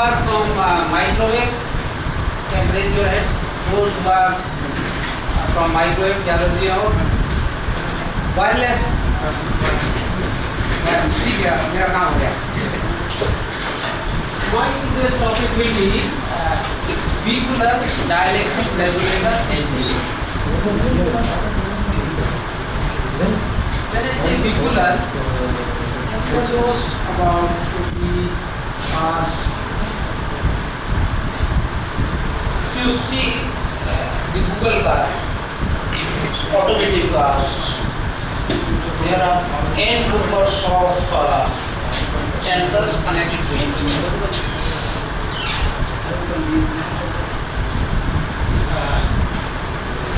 are from microwave can raise your hands. Those who are from microwave, क्या लग दिया हो? Wireless. ठीक है, मेरा काम हो गया. My today's topic will be vehicular dielectric regulator engine. When I say vehicular, what was about 50 cars. If you see the Google car, automatic cars, there are n numbers of sensors connected to it.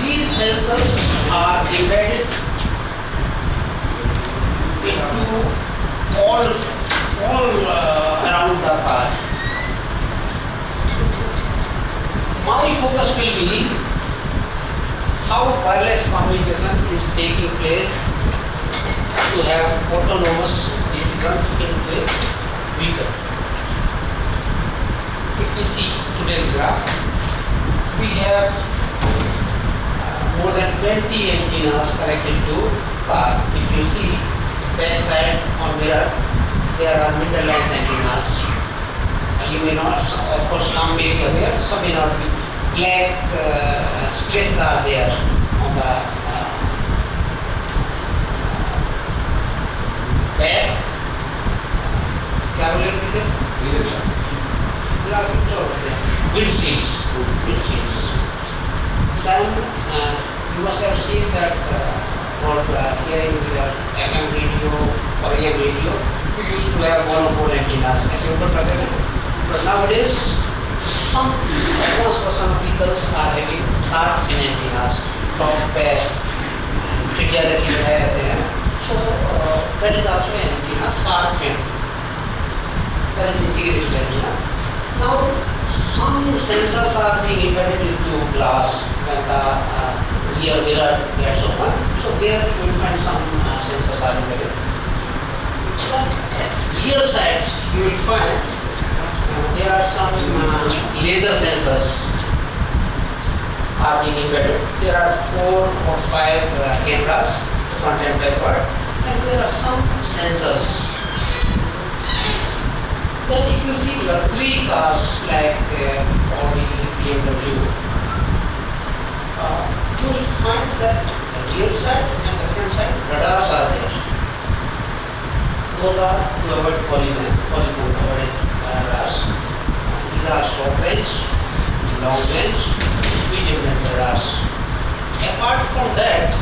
These sensors are embedded into all around the car. My focus will be how wireless communication is taking place to have autonomous decisions in the vehicle. If we see today's graph, we have more than 20 antennas connected to car. If you see back side on mirror, there are middle lines antennas. You may not, of course, some may be aware, some may not be. Black strips are there on the back. क्या बोले इसे? Glass windshields. Then you must have seen that for hearing your FM radio or AM radio, you used to have one or more antennas. ऐसे ऊपर करते थे. But nowadays, some advanced person vehicles are having sharp fin antennas, top पे खिड़कियाँ जैसी लगाए रहते हैं. So that is also an antenna, sharp fin. That is integrated antenna. Now some sensors are being embedded into glass when the rear mirror gets open. So there you will find some sensors are embedded. Rear side you will find there are some laser sensors are being embedded. There are 4 or 5 cameras, front and backward, and there are some sensors. Then if you see luxury cars like Audi, BMW, you will find that the rear side and the front side radars are there. Those are to avoid collision radars. These are short range, long range, medium range radars. Apart from that,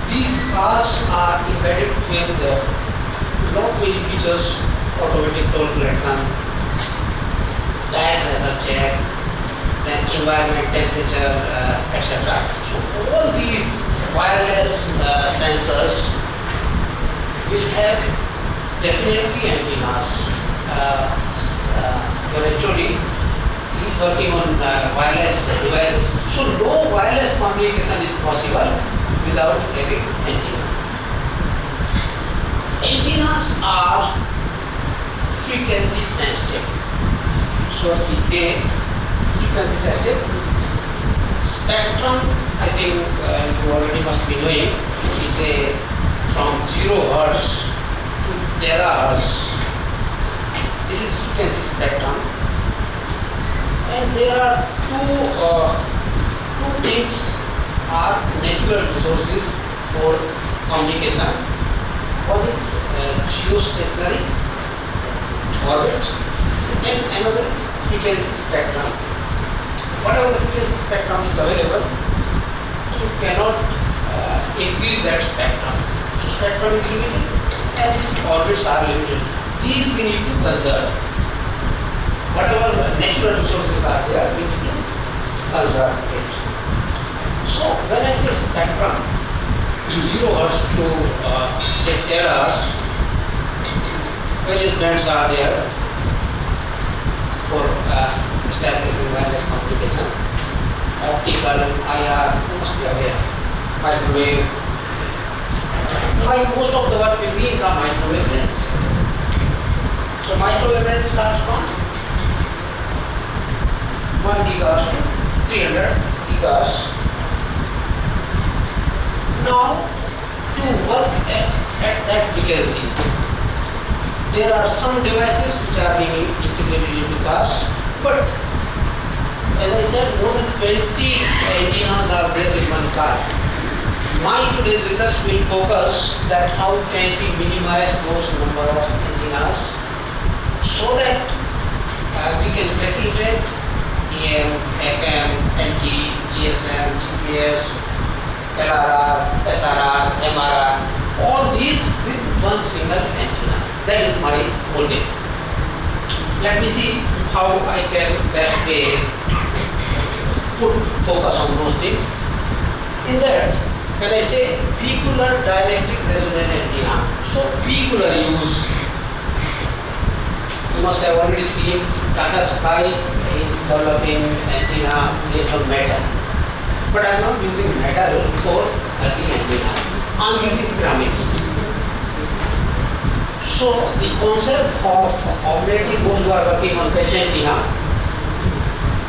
these cars are embedded with lot many features: automatic toll collection, tire pressure check, then environment temperature, etc. So all these wireless sensors will have definitely antennas. But actually is working on wireless devices. So no wireless communication is possible without having antenna. Antennas are frequency sensitive. So if we say frequency sensitive, spectrum, I think you already must be knowing. If we say from 0 Hz to terahertz, this is frequency spectrum. And there are two things are natural resources for communication. One is geostationary orbit, and another is frequency spectrum. Whatever the frequency spectrum is available, you cannot increase that spectrum. So spectrum is limited and these orbits are limited. These we need to conserve. Whatever natural resources are there, we need to conserve it. So when I say spectrum, 0 Hz to say terahertz, various bands are there for establishing wireless communication. Optical, IR, you must be aware. Microwave. Most of the work will be in the microwave range. So microwave range starts from GHz to 300 GHz. Now, to work at that frequency, there are some devices which are being integrated into cars, but as I said, more than 20 antennas are there in one car. My today's research will focus that how can we minimize those number of antennas so that we can facilitate AM, FM, LT, GSM, GPS, LRR, SRR, MRR, all these with one single antenna. That is my voltage. Let me see how I can best way put focus on those things. In that, when I say vehicular dielectric resonant antenna, so vehicular use, you must have already seen Tata Sky is developing antenna based on metal. But I am not using metal for the antenna. I am using ceramics. So the concept of operating those who are working on patch antenna,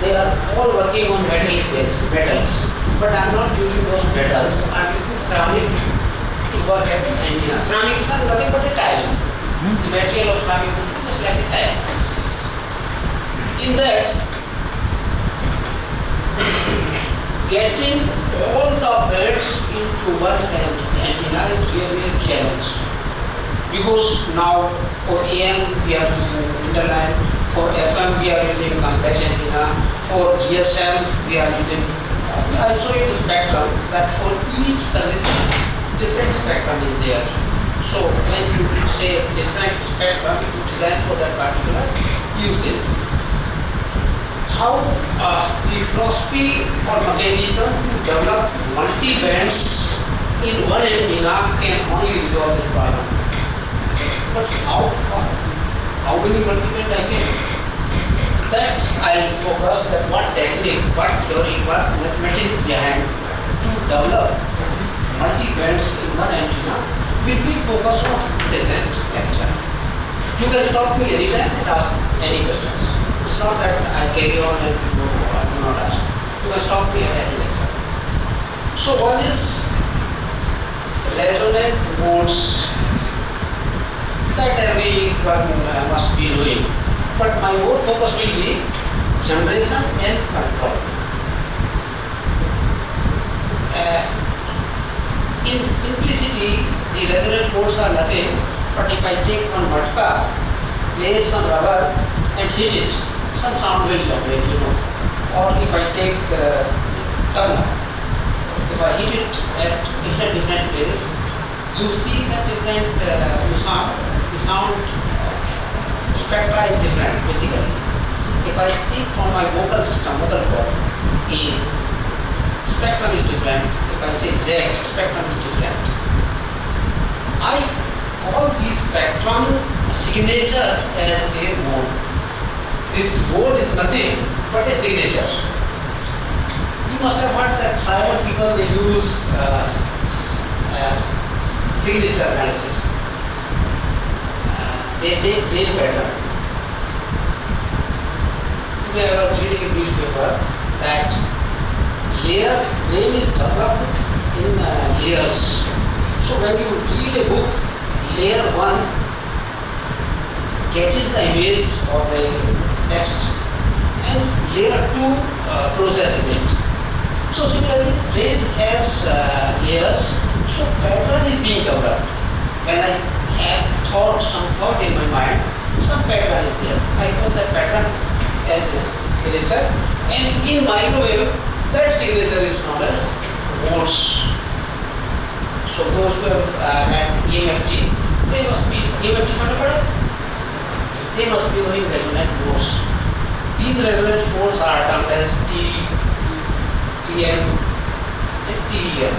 they are all working on metals. But I am not using those metals. I am using ceramics to work as an antenna. Ceramics are nothing but a tile. The material of ceramic is just like a tile. In that, getting all the bits into one antenna is really a challenge, because now for AM we are using interline, for FM we are using some patch antenna, for GSM we are using, I'll show you the spectrum that for each service different spectrum is there. So when you say different spectrum, you design for that particular uses. How the philosophy or mechanism to develop multi-bands in one antenna can only resolve this problem. But how far? How many multi-band I can? That I will focus that what technique, what theory, what mathematics behind to develop multi-bands in one antenna will be focus of present lecture. You can stop me anytime and ask any questions. It's not that I carry on and do not ask. You can stop me at any lecture. So one is resonant modes that everyone must be knowing. But my more focus will be generation and control. In simplicity, the resonant modes are nothing, but if I take one matka, place some rubber and hit it, some sound will generate, Or if I take tabla, if I hit it at different places, you see that different the sound spectra is different basically. If I speak from my vocal system, vocal cord, A, spectrum is different. If I say Z, spectrum is different. I call this spectrum signature as a mode. This mode is nothing but a signature. You must have heard that cyber people, they use signature analysis. They take train pattern. Today I was reading a newspaper that brain is developed in layers. So when you read a book, layer 1 catches the image of the text and layer 2 processes it. So similarly, brain has layers, so pattern is being developed. When I have some thought in my mind, some pattern is there. I call that pattern as a signature, and in microwave, that signature is known as modes. So those who have read EMFT, they must be they must be knowing resonant modes. These resonance modes are termed as T, TM, and TEM.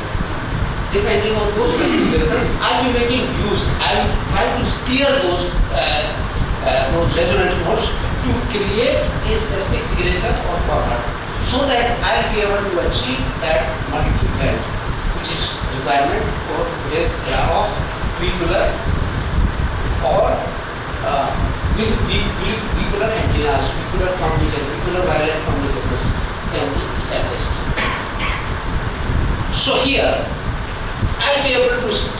Depending on those configurations, I will be making use. I will try to steer those resonance modes to create a specific signature or format, so that I will be able to achieve that multi-band, which is requirement for today's era of vehicular or vehicular antennas, vehicular communication, vehicular wireless communications.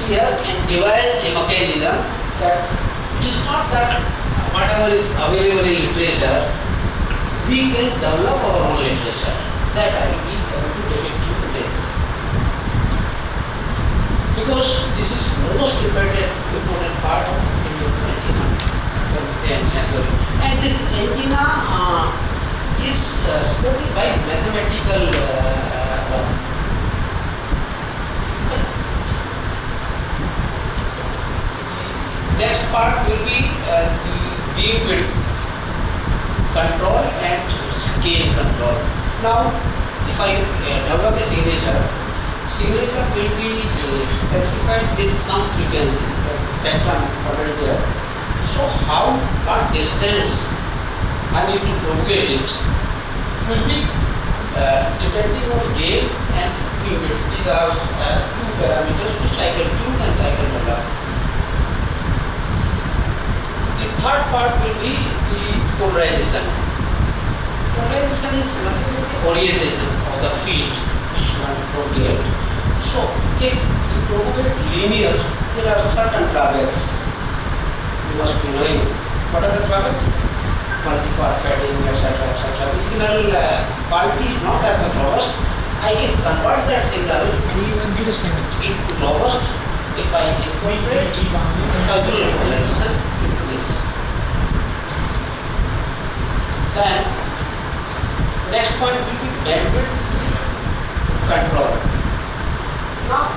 here and devise a mechanism that it is not that whatever is available in literature, we can develop our own literature. That I will be able to depict you today. Because this is most important part of antenna. When we say antenna theory. And this antenna is supported by mathematical work. Next part will be the beam width control and scale control. Now, if I develop a signature will be specified with some frequency, the spectrum already there. So, what distance I need to propagate it will be depending on gain and beam width. These are two parameters which I can tune and I can develop. The third part will be the polarization. Polarization is nothing but the orientation of the field which you want to propagate. So, if you propagate linear, there are certain drawbacks. You must be knowing what are the drawbacks? Multi-path fading, etc. etc. The signal quality is not that much robust. I can convert that signal into robust if I incorporate circular polarization into this. Then next point will be bandwidth control. Now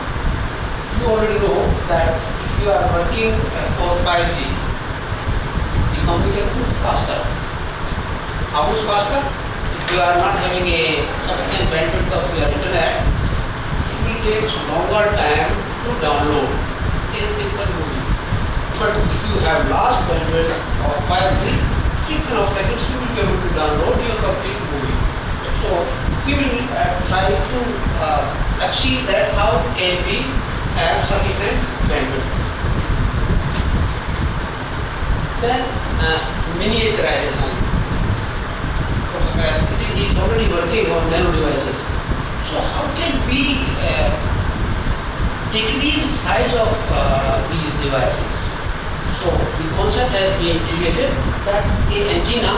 you already know that if you are working for 5G, the communication is faster. How much faster? If you are not having a sufficient bandwidth of your internet, it will take longer time to download a simple movie. But if you have large bandwidth of 5G, fraction of seconds you will be able to download your complete movie. So we will try to achieve that. How can we have sufficient bandwidth? Then miniaturization. Professor SPC is already working on nano devices. So how can we decrease size of these devices? So the concept has been created that a antenna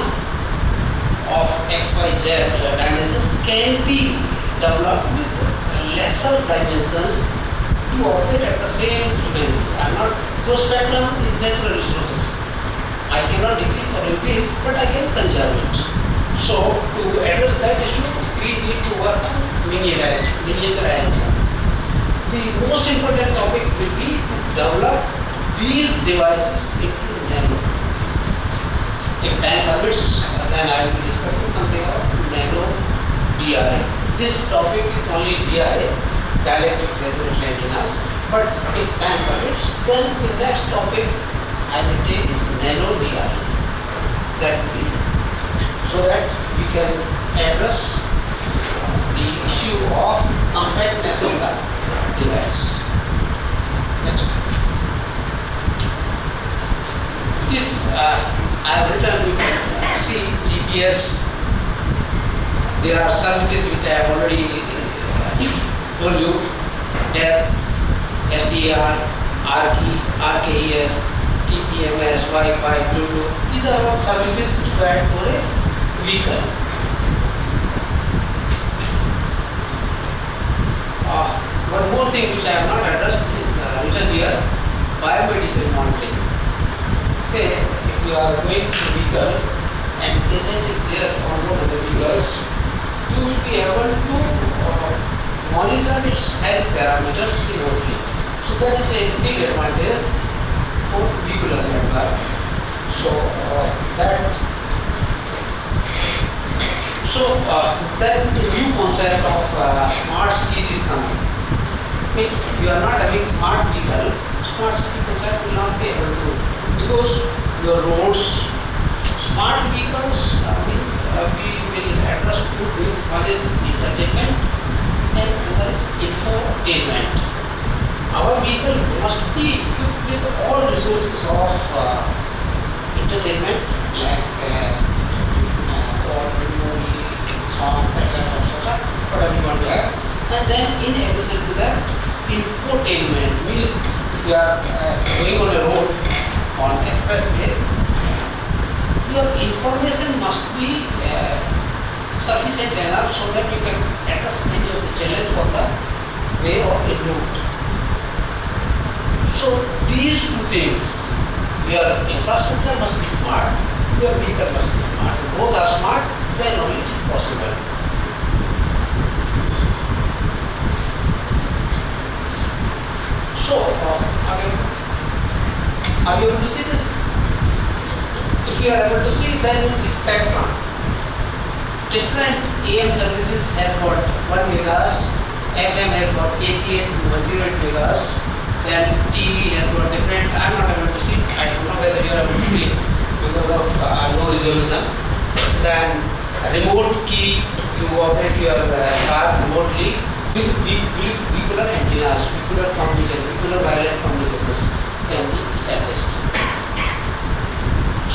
of XYZ dimensions can be developed with lesser dimensions to operate at the same frequency. Those spectrum is natural resources. I cannot decrease or increase, but I can conserve it. So to address that issue, we need to work on miniaturization. The most important topic will be to develop these devices into nano. If time permits, then I will be discussing something about nano DRA. This topic is only DRA, dielectric resonant antennas. But if time permits, then the next topic I will take is nano DRA. That will be so that we can address the issue of compactness of the device. Next. This I have written, you can see GPS. There are services which I have already told you. There, SDR, RKES, TPMS, Wi-Fi, Bluetooth. These are all services required for a vehicle. One more thing which I have not addressed is written here: biomedical monitoring. Say, if you are going to a vehicle and patient is there on board of the vehicles, you will be able to monitor its health parameters remotely. So that is a big advantage for vehicle as well. So then the new concept of smart cities is coming. If you are not having smart vehicle, smart city concept will not be able to, because your roads, smart vehicles means we will address two things. One is entertainment and another is infotainment. Our vehicle must be equipped with all resources of entertainment like movie, songs, etc. Whatever you want to have. And then in addition to that, infotainment means you are going on a road on expressway, your information must be sufficient enough so that you can address any of the challenge on the way or the route. So these two things, your infrastructure must be smart, your vehicle must be smart. If both are smart, then only it is possible. So, are you able to see this? If you are able to see, then the spectrum. Different AM services has got 1 megahertz, FM has got 88 to 108 megahertz, then TV has got different. I am not able to see. I don't know whether you are able to see it because of low resolution. Then remote key, you operate your car remotely. Vehicular antennas, vehicular communication, vehicular wireless communications can be established.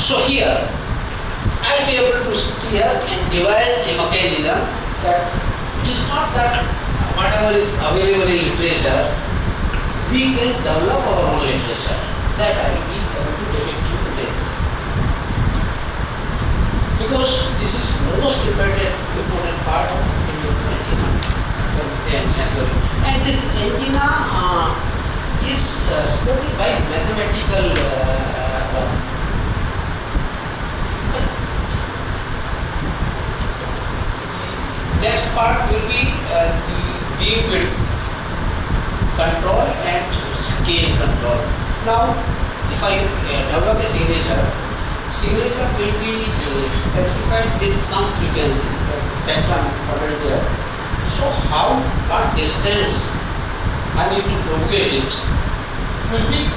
So here, I will be able to steer and devise a mechanism that it is not that whatever is available in literature, we can develop our own literature. That I will be able to depict you today. Because this is most important part of antenna. And this antenna is supported by mathematical work. Next part will be the beam width control and scale control. Now, if I develop a signature will be specified with some frequency, the spectrum already there. So what distance I need to propagate it will be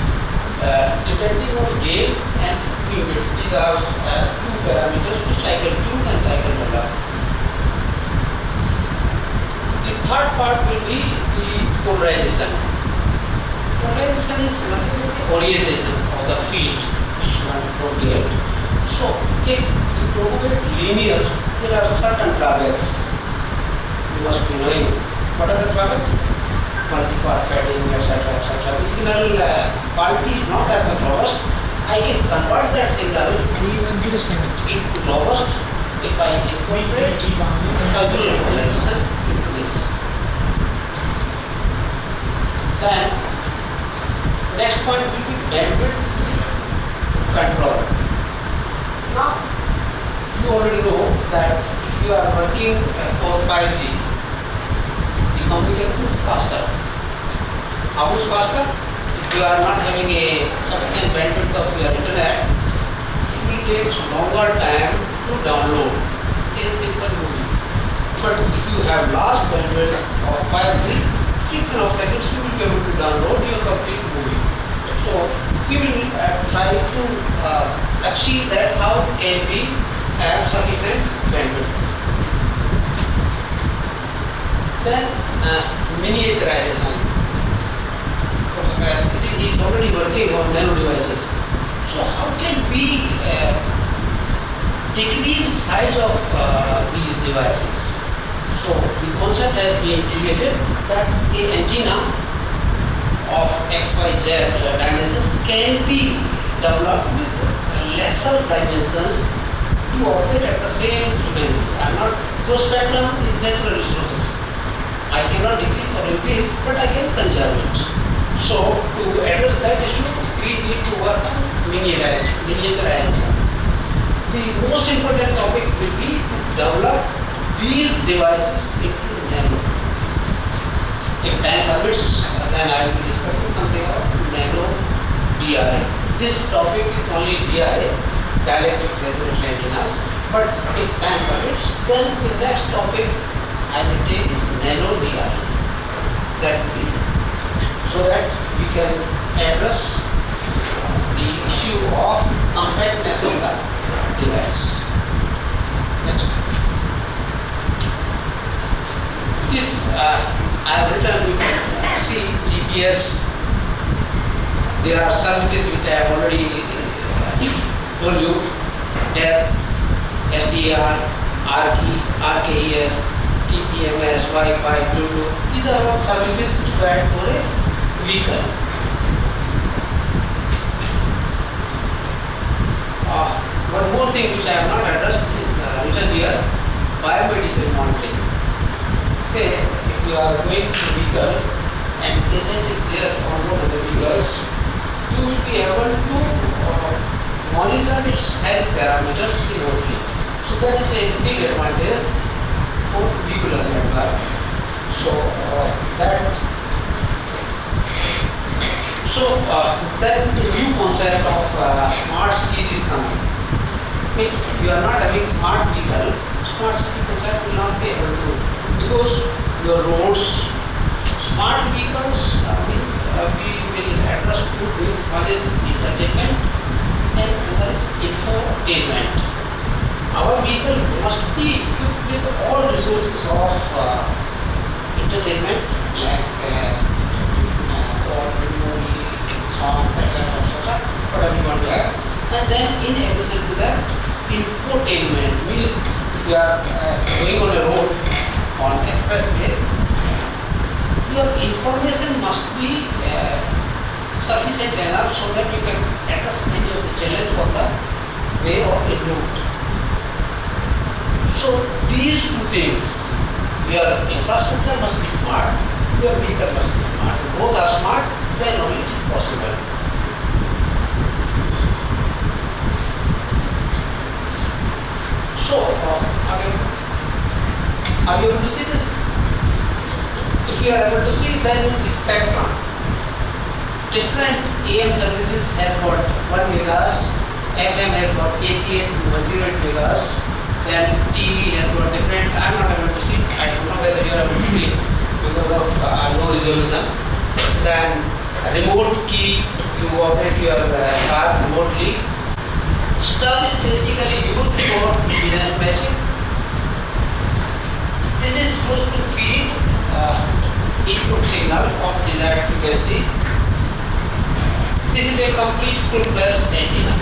depending on gain and beam width. These are two parameters which I can tune and I can develop. The third part will be the polarization. Polarization is nothing but the orientation of the field which you want to propagate. So if you propagate linear, there are certain drawbacks. You must be knowing what are the drawbacks, multi-path fading, etc. etc. The signal quality is not that much robust. I can convert that signal into robust if I incorporate circular polarization into this. Then next point will be bandwidth control. Now you already know that if you are working for 5G, communication is faster. How much faster? If you are not having a sufficient bandwidth of your internet, it will take longer time to download a simple movie. But if you have large bandwidth of 5G, fraction of seconds you will be able to download your complete movie. So we will try to achieve that. How can we have sufficient bandwidth? Then miniaturization. Professor SPC is already working on nano devices. So how can we decrease size of these devices? So the concept has been created that a antenna of XYZ dimensions can be developed with lesser dimensions to operate at the same frequency. Because spectrum is natural resources. I cannot decrease or increase, but I can conserve it. So to address that issue, we need to work on miniaturization. The most important topic will be to develop these devices into nano. If time permits, then I will be discussing something about nano DRA. This topic is only DRA, dielectric resonance antennas. But if time permits, then the next topic I will take is nano DRA. That will be so that we can address the issue of compactness of the device. Next. This I have written, you can see GPS. There are services which I have already told you. There, SDR, RKES, TPMS, Wi-Fi, Bluetooth. These are all services required for a vehicle. One more thing which I have not addressed is written here, biomedical monitoring. Say if you are going to vehicle and patient is there on board of the vehicles, you will be able to monitor its health parameters remotely. So that is a big advantage for vehicle as well. So then the new concept of smart cities is coming. If you are not having smart vehicle, smart city concept will not be able to, because your roads, smart vehicles means we will address two things. One is entertainment and another is infotainment. Our vehicle must be equipped with all resources of entertainment like movie, songs, etc. Whatever you want to have. And then in addition to that, infotainment means you are going on a road on expressway, your information must be sufficient enough so that you can address any of the challenge on the way or the route. So these two things, your infrastructure must be smart, your vehicle must be smart. Both are smart, then only it is possible. So, are you able to see this? If you are able to see, then the spectrum. Different AM services has got 1 megahertz, FM has got 88 to 108 megahertz, then TV has got different. I am not able to see. I don't know whether you are able to see because of low resolution. Then remote key, you operate your car remotely. Stuff is basically used for impedance matching. This is supposed to feed input signal of desired frequency. This is a complete full-fledged antenna.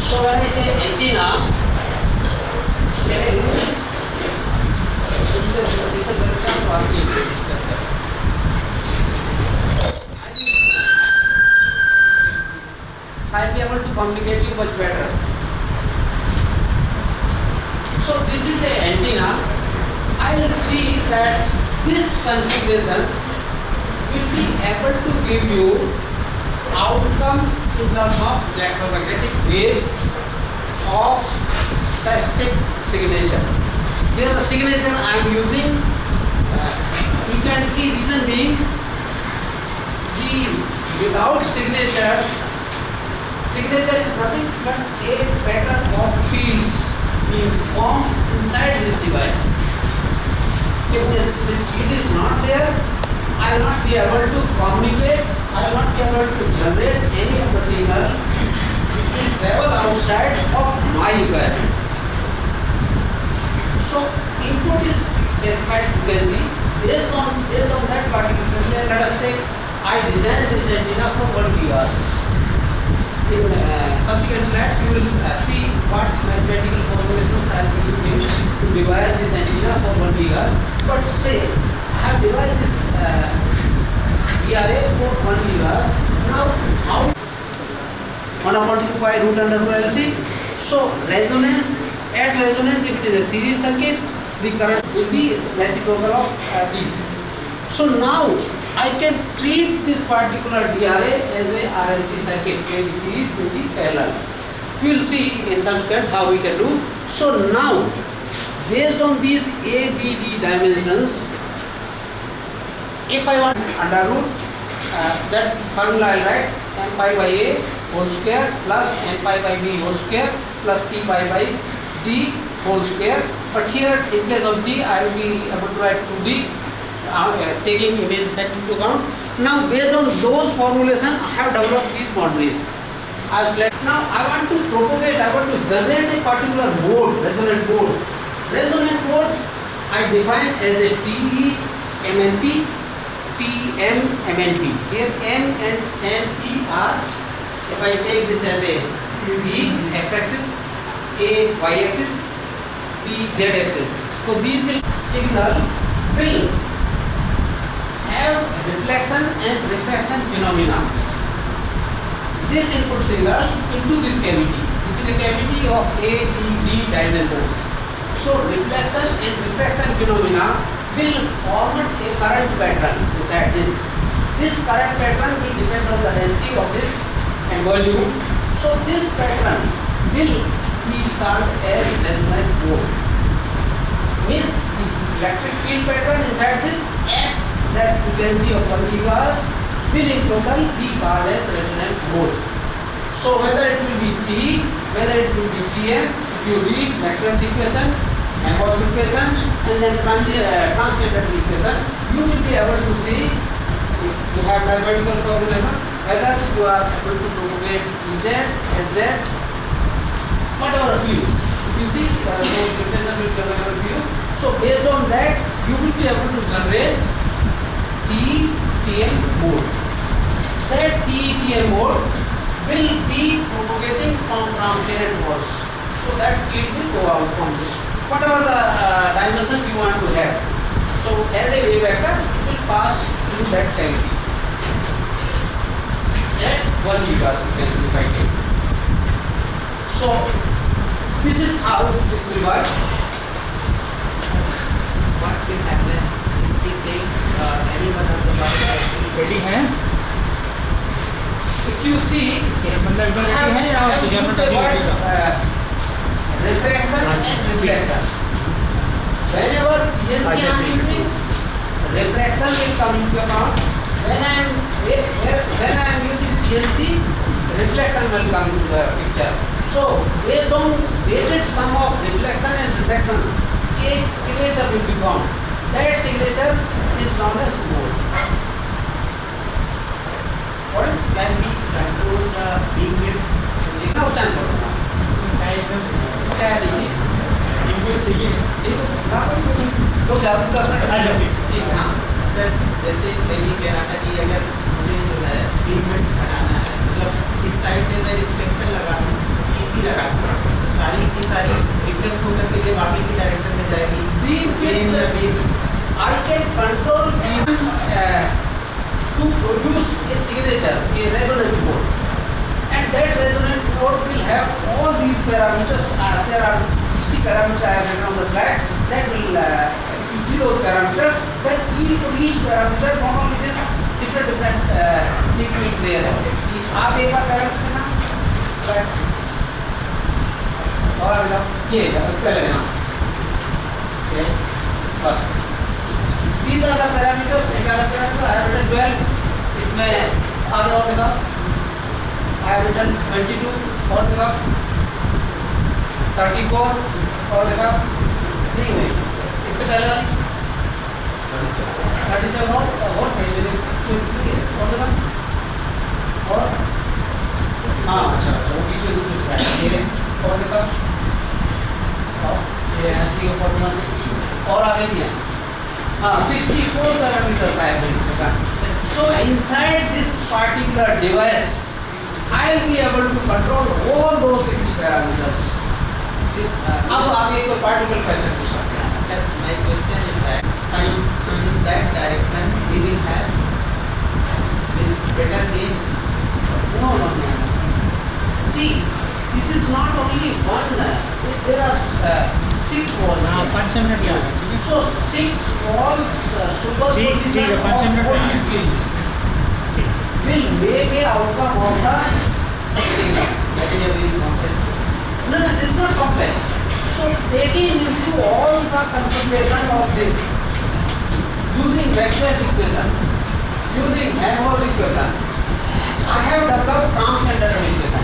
So when I say antenna, can I remove this? I'll be able to communicate you much better. So this is the antenna. I will see that this configuration will be able to give you outcome in terms of electromagnetic waves of specific signature. Here the signature I am using frequently, reason being without signature is nothing but a pattern of fields being formed inside this device. If this field is not there, I will not be able to communicate, I will not be able to generate any of the signal which will travel outside of my requirement. So input is specified frequency. Based on that particular frequency, let us take, I designed this antenna for 1 GHz. In subsequent slides, you will see what mathematical formulations I will be using to devise this antenna for 1 GHz. But say I have devised this DRA for 1 GHz. Now, how 1/2 pi root under LC. So resonance, at resonance, if it is a series circuit, the current will be reciprocal of this. So now I can treat this particular DRA as a RLC circuit where the series will be parallel. We will see in subsequent how we can do. So now, based on these A, B, D dimensions, if I want under root, that formula I will write n pi by A whole square plus n pi by B whole square plus p pi by D whole square. But here in place of D, I will be able to write 2D. Taking image effect into account. Now based on those formulation, I have developed these boundaries. I have selected. Now I want to propagate, I want to generate a particular mode, resonant mode. Resonant mode I define as a TE MNP, TM MNP. Here M and NP are, if I take this as a B x-axis, A y-axis, B z-axis. So these will will have reflection and refraction phenomena. This input signal into this cavity. This This is a cavity of A, B, D dimensions. So reflection and refraction phenomena will form a current pattern inside this. This current pattern will depend on the density of this and volume. So this pattern will be called as resonant mode. Means if electric field pattern inside this at that frequency of 1 gigahertz will in total be called as resonant mode. So whether it will be T, whether it will be Tm, if you read Maxwell's equation, Helmholtz equation, and then transcendental equation, you will be able to see if you have mathematical formulations whether you are able to propagate Ez, Sz, whatever field. If you see those equations will be available to you. So based on that, you will be able to generate T, Tm mode. That T, Tm mode will be propagating from transparent modes. So that field will go out from this. Whatever the dimension you want to have. So as a wave vector, it will pass through that cavity. At 1 gigahertz frequency if I take. So this is how this will work. What will happen if we take any one of the particles? ready है If you see, मतलब इधर ready है या आप जब तक refraction and reflection. Whenever PLC I am using, refraction will come into account. When I am using PLC, reflection will come into the picture. So based on weighted sum of reflection and refractions, a signature will be formed. That signature is known as mode. What? Can we control the beam width? Now stand for now. क्या लीजिए? Input चाहिए तो ज़्यादा 10 minute अच्छा, ठीक। ठीक है हाँ सर जैसे मैं ये कह रहा था कि अगर मुझे जो है बीम विड्थ बढ़ाना है, मतलब इस साइड पे मैं रिफ्लेक्शन लगा दूँ, इसी लगा दूँ, तो सारी की सारी रिफ्लेक्ट होकर के लिए बाकी की डायरेक्शन में जाएगी. Beam width, I can control beam to produce a signature, a resonant mode, and that resonant mode will have all these parameters. There are 60 parameters I have written on the slide. That will, if you see those parameters, then each parameter not only this different things will play there. आप एक बार parameter देना slide और आ जाओ ये पहले लेना okay first these are the parameters. एक अलग parameter I have written 12 इसमें आगे और देखा I have written 22 और देखा 34 और देखा नहीं हुई इससे पहले वाली 37 और भेज और देखा और हाँ अच्छा वो बीच में कुछ ये और देखा और ये है 41 60 और आगे भी है हाँ 64 parameters I have written. So inside this particular device I will be able to control all those 60 parameters. अब आप एक particle question पूछ सकते हैं. Sir, my question is that so in that direction we will have this better gain. No. See, this is not only one. There are 6 walls. हाँ here. 5 minute Yeah. ठीक है So 6 walls superposition ठीक है, of 5 minute all में these fields will make a outcome of the signal. That is a very complex thing. No, this is not complex. So taking into all the configuration of this, using Maxwell's equation, using Helmholtz equation, I have developed transcendental equation.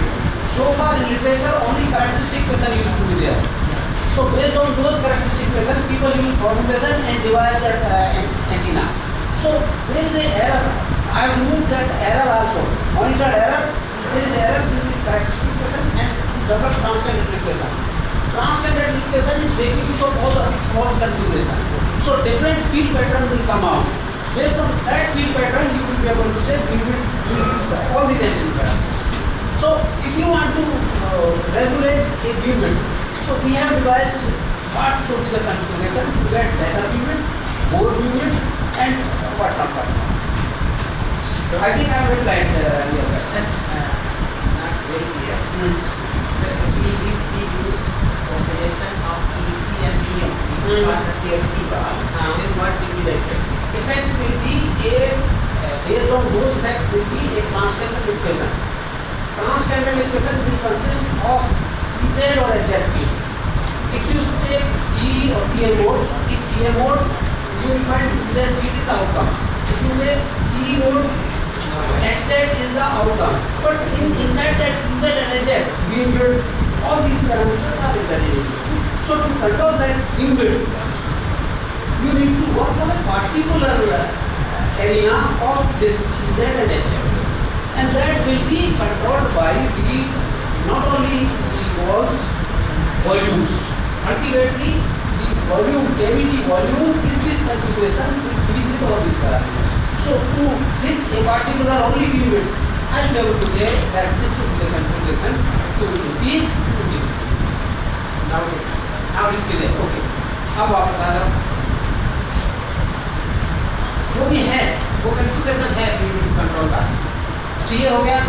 So far in literature, only characteristic equation used to be there. So based on those characteristic equation, people use formulation and devise that antenna. So there is a error. I have removed that error also. Monitored error. There is error between characteristic equation and developed transcendental equation. Transcendental equation is making use of all the 6 walls configuration. So different field pattern will come out. Based on that field pattern, you will be able to say we will all these antenna parameters. So if you want to regulate a beam width, so we have devised what should be the configuration to get lesser beam width, more beam width, and what not. I think I have replied your question. Sir, not very clear. Sir, if we use combination of EC and PMC for the KFT bar, then what will be the effect? Effect will be based on those effect will be a transcendent equation. Transcendent equation will consist of Ez or Hz field. If you take D or TM mode, in TM mode you will find Ez field is outcome. If you take T mode, Hz is the outcome. But inside that Ez and Hz beamwidth, all these parameters are in the derivative. So to control that beamwidth, you need to work on a particular arena of this Z and H, and that will be controlled by the not only the walls volumes, ultimately the volume, cavity volume in this configuration will deal with all these parameters. So to hit a particular only beamwidth, I will be able to say that this should be the configuration to increase, to decrease. Now it is clear. Okay. अब वापस आ जाओ. वो भी है, वो configuration है beamwidth control का. तो ये हो गया.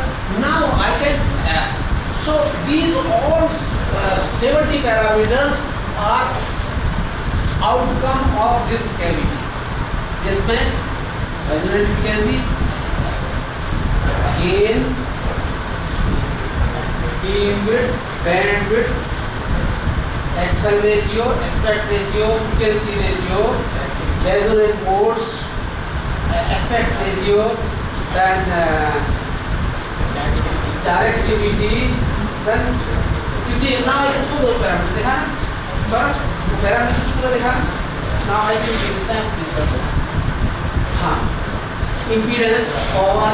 Now I can so these all 70 parameters are outcome of this cavity, जिसमें resonant frequency, gain, beamwidth, bandwidth, action ratio, aspect ratio, frequency ratio, resonant modes, aspect ratio, then directivity, then if you see now I can show those parameters. देखा ना? Sir, parameters पूरा देखा? Now I can use them to discuss this. हाँ, impedance, power,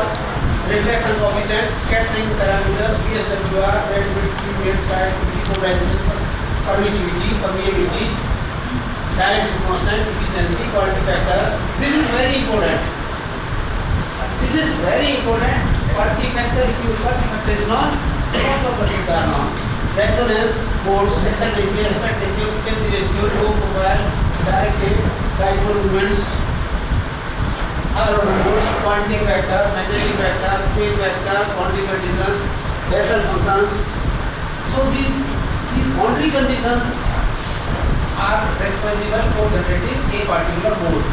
reflection coefficient, scattering parameters, VSWR, bandwidth, beamwidth, directivity, polarization, permittivity, permeability, dielectric constant, efficiency, quality factor. This is very important. This is very important. Quality factor, if you quality factor is known, most of the things are known. Resonance, modes, action ratio, aspect ratio, frequency ratio, low profile, directive, dipole moments, other modes, quantum factor, magnetic factor, phase factor, boundary conditions, Bessel functions. So these boundary conditions are responsible for generating a particular mode.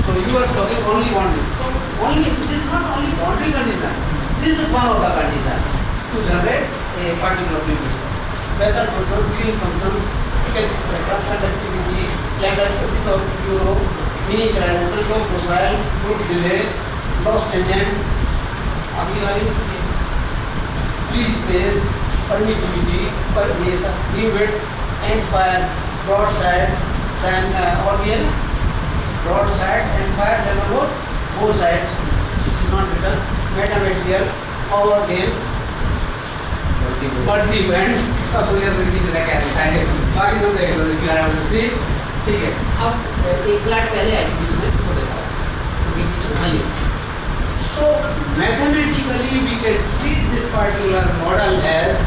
So you are talking only boundary. So only it is not only boundary condition. This is one of the condition to generate a particular beamwidth. Bessel functions, Green functions, frequency factor, conductivity, lambda is of euro, miniaturization, low profile, good delay, loss tangent, free space, permittivity, beamwidth, end fire, broadside, then orbital, broadside, end fire, then both sides, which is not written, metamaterial, power gain, multi band. अब मुझे तो नहीं लगा क्या लिखा है, बाकी तो देख लो if you are able to see. ठीक है, अब एक स्लाइड पहले आई बीच में वो देखा, बीच में आइए. So mathematically we can treat this particular model as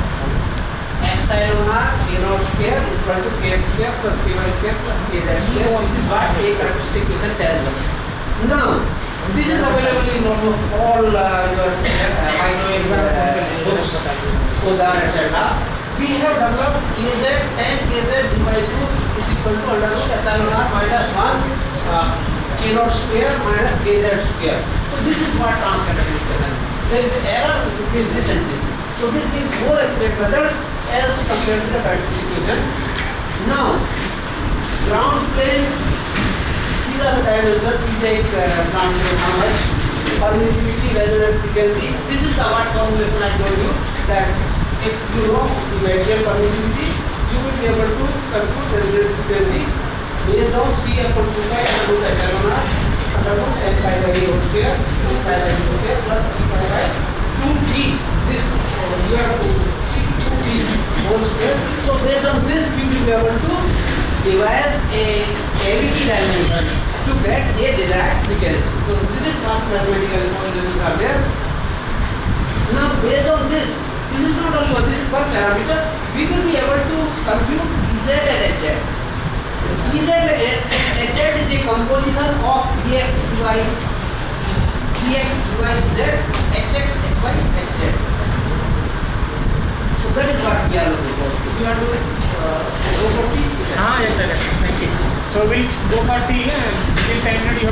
epsilon r k naught square is equal to kx square plus ky square plus kz square. This is what a characteristic equation tells us. Now this is available in almost all your microwave books, Ozar, etc. We have developed kz, tan kz divided to is equal to under root epsilon r minus 1 k naught square minus kz square. So this is what transcendental equation is. There is error between this and this. So this gives more accurate result as compared to the characteristic equation. Now ground plane, these are the dimensions. We take ground plane how much, permittivity, resonant frequency. This is the what formulation I told you, that if you know the material permittivity, you will be able to compute resonant frequency based on C upon 2 pi under root epsilon r under root n pi by a whole square, n pi by b square plus p pi by 2b. This you have to see 2b whole square. So based on this, we will be able to devise a cavity dimensions to get a desired frequency. So this is what mathematical formulations are there. Now based on this is not only one, this is one parameter. We will be able to compute Ez and Hz. Ez and Hz is a composition of Ex, Ey, Ez, Hx, Hy, Hz. So that is what we are looking for. If you want to go for T, you can. हाँ yes sir, thank you. So we'll go for tea in 10 minutes you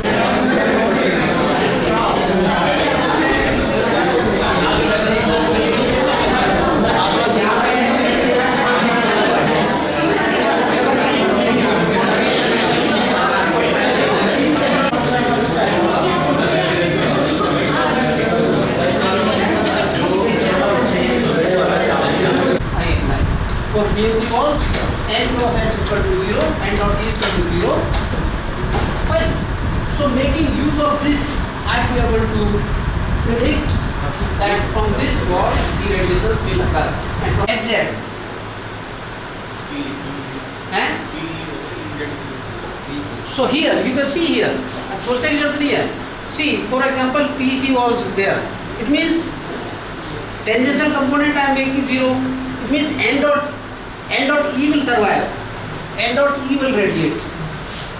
For PMC was n cross h is equal to 0, n dot e is equal to 0. Fine. So making use of this, I will be able to predict that from this wall the radiations will occur. And from hz, so here you can see here, सोचने की जरूरत नहीं है. See, for example, PC was there. It means tangential component I am making 0. It means n dot E will survive, n dot E will radiate.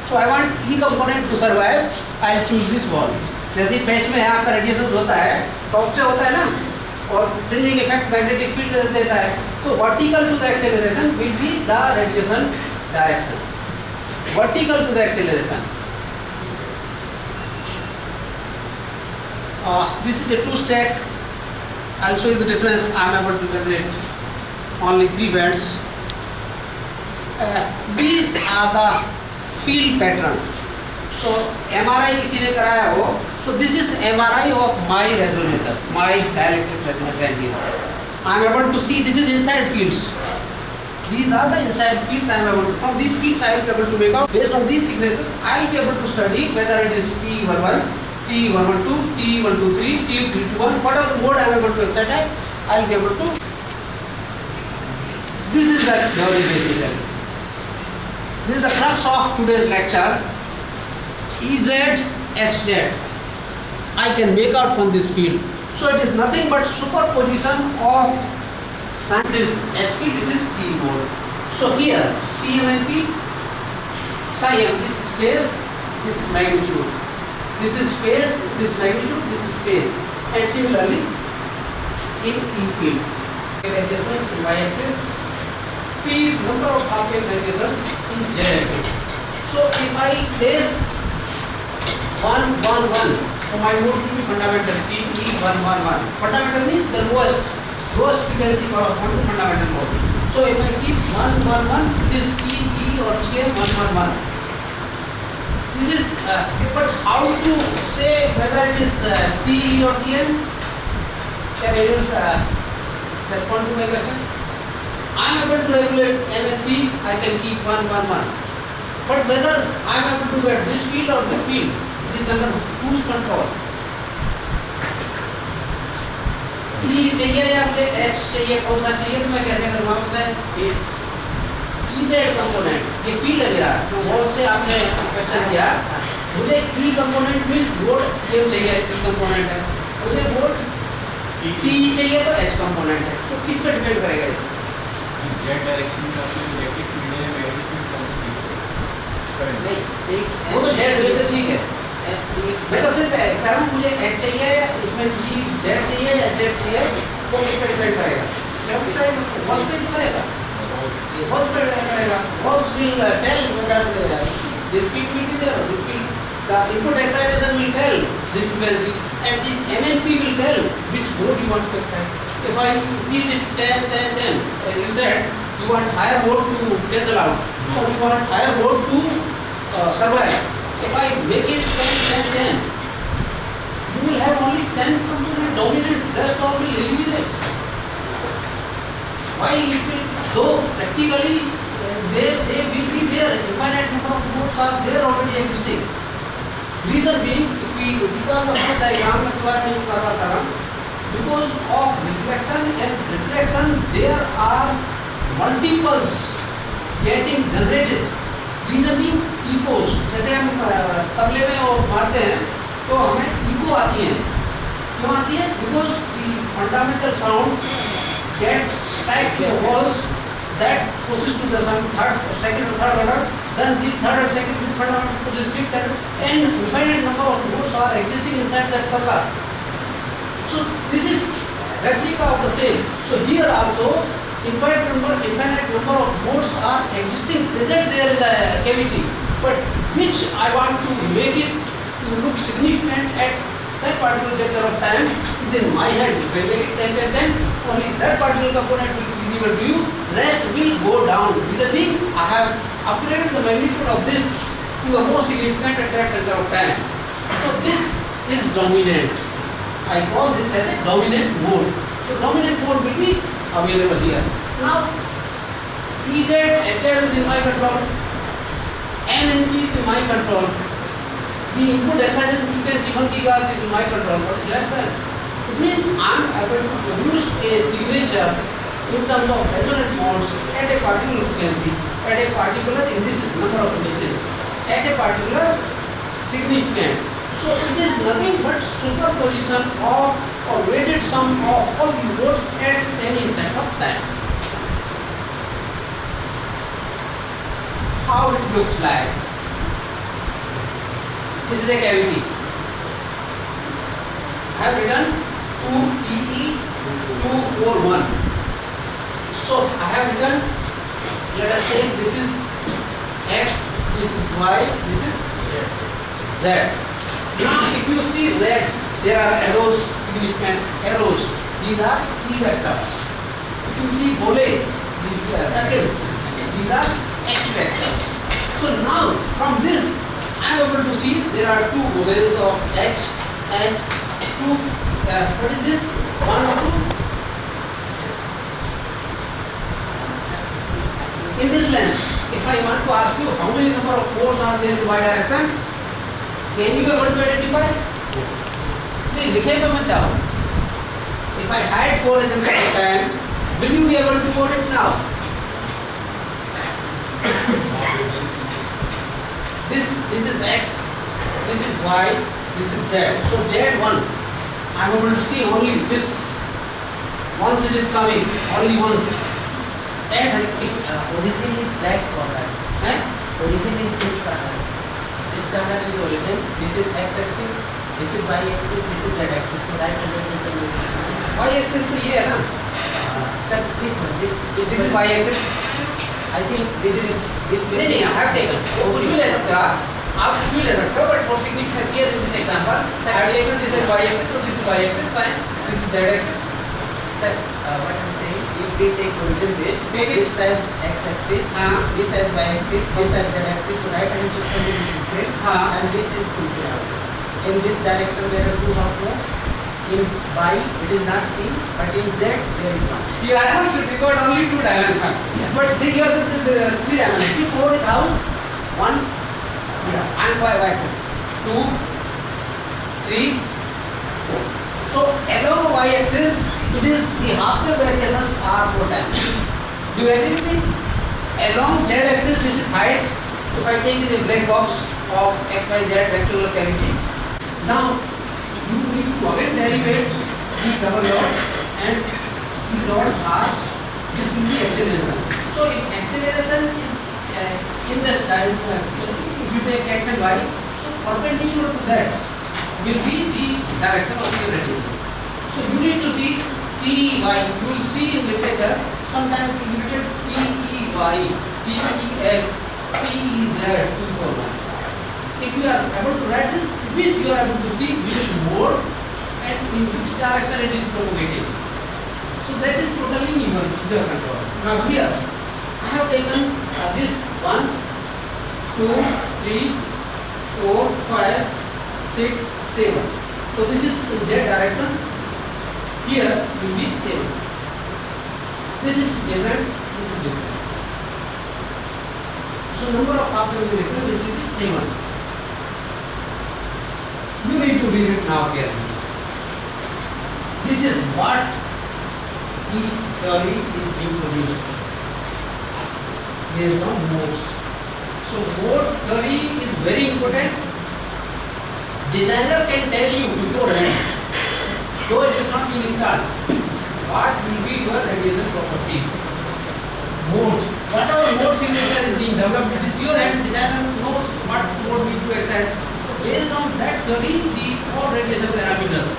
So I want E component to survive. I'll choose this wall. जैसे patch में है आपका radiation होता है, top से होता है ना, और फ्रिंजिंग इफेक्ट मैग्नेटिक फील्ड देता है. तो vertical to the acceleration will be the radiation direction. Vertical to the acceleration. This is a two stack. I'll show you the difference. I'm able to generate only 3 bands. These are the field pattern. So MRI किसी ने कराया हो, so this is MRI of my resonator, my dielectric resonator antenna. I am able to see this is inside fields. These are the inside fields I am able to, from these fields I will be able to make out. Based on these signatures, I will be able to study whether it is T11, T112, T123, T321, whatever mode I am able to excite, I will be able to. This is the theory basically. This is the crux of today's lecture. Ez, Hz. I can make out from this field. So it is nothing but superposition of sun is H field, it is T mode. So here CM and P, psi m, this is phase, this is magnitude. This is phase, this is magnitude, this is phase. And similarly in E field, radiations in y axis, P is number of half-wave radiations in z axis. So if I place 1 1 1, so my mode will be fundamental T E 1 1 1. Fundamental means the lowest frequency correspond to fundamental mode. So if I keep 1 1 1, it is T E or TM 1 1 1. This is but how to say whether it is T E or TM? Can I use respond to my question? I am able to regulate M and P, I can keep 1 1 1. But whether I am able to get this field or this field, it is under whose control? E चाहिए या मुझे H चाहिए, कौन सा चाहिए, तो मैं कैसे करूँगा बताएं? EZ कंपोनेंट, ये फील्ड है मेरा, जो वॉल से आपने क्वेश्चन किया, मुझे E कंपोनेंट मीन्स लोड ये चाहिए, E कंपोनेंट है, मुझे लोड TE चाहिए तो H कंपोनेंट है, तो किस पे डिपेंड करेगा ये? जेड डायरेक्शन में आपकी इलेक्ट्रिक फील्ड है, मैग्नेटिक फील्ड करेंगे। वो तो जेड वेव तो ठीक है, मैं तो सिर्फ कह रहा हूँ मुझे H चाहिए या इसमें जी जेड चाहिए या जेड चाहिए, वो किस पे डिपेंड करेगा? वॉल्स पे तो करेगा, वॉल्स पे डिपेंड करेगा, walls will tell whether this field will be there or this field, the input excitation will tell this frequency and this MNP will tell which mode you want to excite. If I tease it 10 10 10, as you said, you want higher mode to cancel out or you want higher mode to survive. If I make it 10 10 10, you will have only 10 component dominant, rest all will eliminate. Why it will, though practically they will be there, infinite number of modes are there already existing. Reason being, if we become the whole diagram because of reflection and reflection, there are multiples getting generated. Reason being echoes. जैसे हम तबले में वो मारते हैं तो हमें echo आती है. क्यों आती है? Because the fundamental sound gets stuck to the walls that pushes to the second or third order. Then this third and second fundamental pushes fifth and infinite number of nodes are existing inside that tabla. So this is replica of the same. So here also, infinite number of modes are existing present there in the cavity, but which I want to make it to look significant at that particular juncture of time is in my hand. If I make it 10, only that particular component will be visible to you, rest will go down. This is the thing, I have upgraded the magnitude of this to a more significant at that juncture of time. So this is dominant. I call this as a dominant mode. So dominant mode will be available here. Now Ez, Hz is in my control, M and P is in my control. The input excitation frequency 1 GHz is in my control, but it's less than. It means I am able to produce a signature in terms of resonant modes at a particular frequency, at a particular indices, number of indices, at a particular significant. So it is nothing but superposition of or weighted sum of all these modes at any instant of time. How it looks like? This is a cavity. I have written 2TE241. So I have written, let us take this is X, this is Y, this is Z. Now if you see red, there are arrows, significant arrows. These are E vectors. If you see bole, these circles, these are H vectors. So now from this I am able to see there are two boles of H and two, what is this? 1 or 2? In this length, if I want to ask you how many number of poles are there in Y direction, can you be able to identify? नहीं लिखे पे मत जाओ. If I had 4 atoms at a time, will you be able to code it now? This is X, this is Y, this is Z. So Z1, I am able to see only this. Once it is coming, only once. And if origin is that corner. Origin is this corner. This corner is origin. This is x-axis. This is y-axis. This is z-axis. So right representation will be y-axis तो ये है ना? Sir, this one. This is y-axis. I think this is this. नहीं I have taken. वो कुछ भी ले सकते हो आप कुछ भी ले सकते हो, but for significance here in this example, I have taken this is y-axis, so this is y-axis, fine. This is z-axis. Sir, what I am saying, if we take origin this as x-axis, this as y-axis, this as z-axis, so right hand system will be fulfilled, and this is fulfilled. In this direction there are two half modes. In y it is not seen, but in z there is one. You are not to record only 2 dimensions, but then you have to do 3 dimensions. See 4 is how? 1, and y-axis 2, 3, 4. So along y-axis, it is the half-wave variations are 4 times. Do you agree with me? Along z-axis, this is height. If I take the black box of x, y, z rectangular cavity, now you need to again derivate the double dot and the dot r. This will be acceleration. So if acceleration is in this direction, if you take x and y, so perpendicular to that will be the direction of the radiations. So you need to see T, Y. You will see in literature sometimes it will be written T, E, Y, T, E, X, T, E, Z, T4. If you are able to write this, it means you are able to see which mode and in which direction it is propagating. So that is totally in your control. Now here, I have taken this 1, 2, 3, 4, 5, 6, 7. So this is in Z direction. Here will be 7. This is different. This is different. So number of half terminations in this is 7. You need to read it now carefully. This is what the theory is being produced based on modes. So mode theory is very important. Designer can tell you beforehand, though it is not been installed, what will be your radiation properties. Mode, whatever mode signature is being developed, it is your hand. Designer knows what mode will to excite. Based on that theory, the all radiation parameters,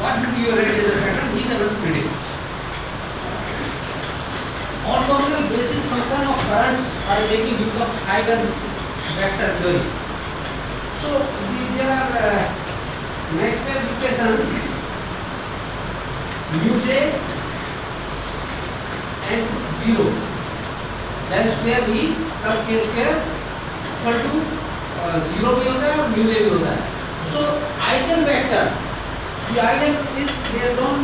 what will be your radiation pattern, he is able to predict. by making use of eigenvector theory. So there are Maxwell's equations mu j and 0 then square e plus k square equal to 0 भी होता है और mu j भी होता है. So eigenvector, the eigen is based on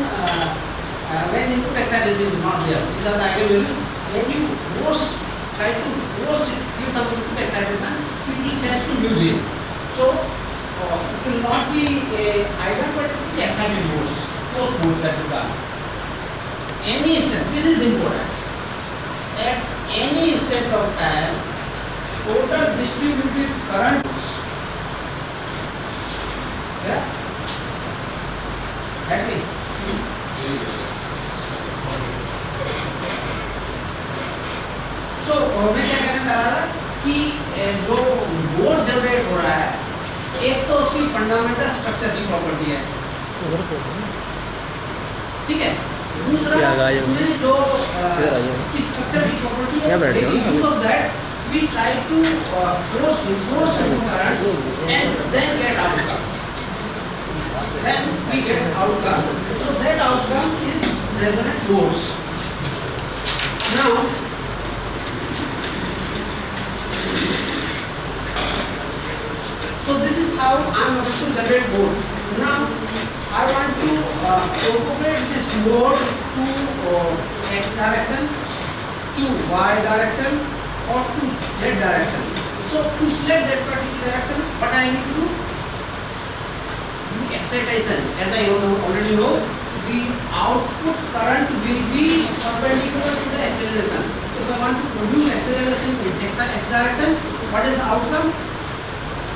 when input excitation is not there. These are the eigenvalues. When you try to force it, give some input excitation, it will change to mu j. So it will not be a eigen, but it will be excited modes, post modes that you call. Any instant, this is important. At any instant of time, total distributed current. Yeah? Exactly. So मैं क्या कहना चाह रहा था कि जो board generate हो रहा है, एक तो उसकी फंडामेंटल स्ट्रक्चर की प्रॉपर्टी है, ठीक है. दूसरा उसमें जो इसकी स्ट्रक्चर की प्रॉपर्टी है, use of that we try to force currents and then get outcome. Then we get outcome. So that outcome is resonant modes. Now so this is how I am able to generate mode. Now I want to propagate this mode to x direction, to y direction, or to z direction. So to select that particular direction, what I need to do? The excitation, as I already know, the output current will be perpendicular to the acceleration. If I want to produce acceleration in x direction, what is the outcome?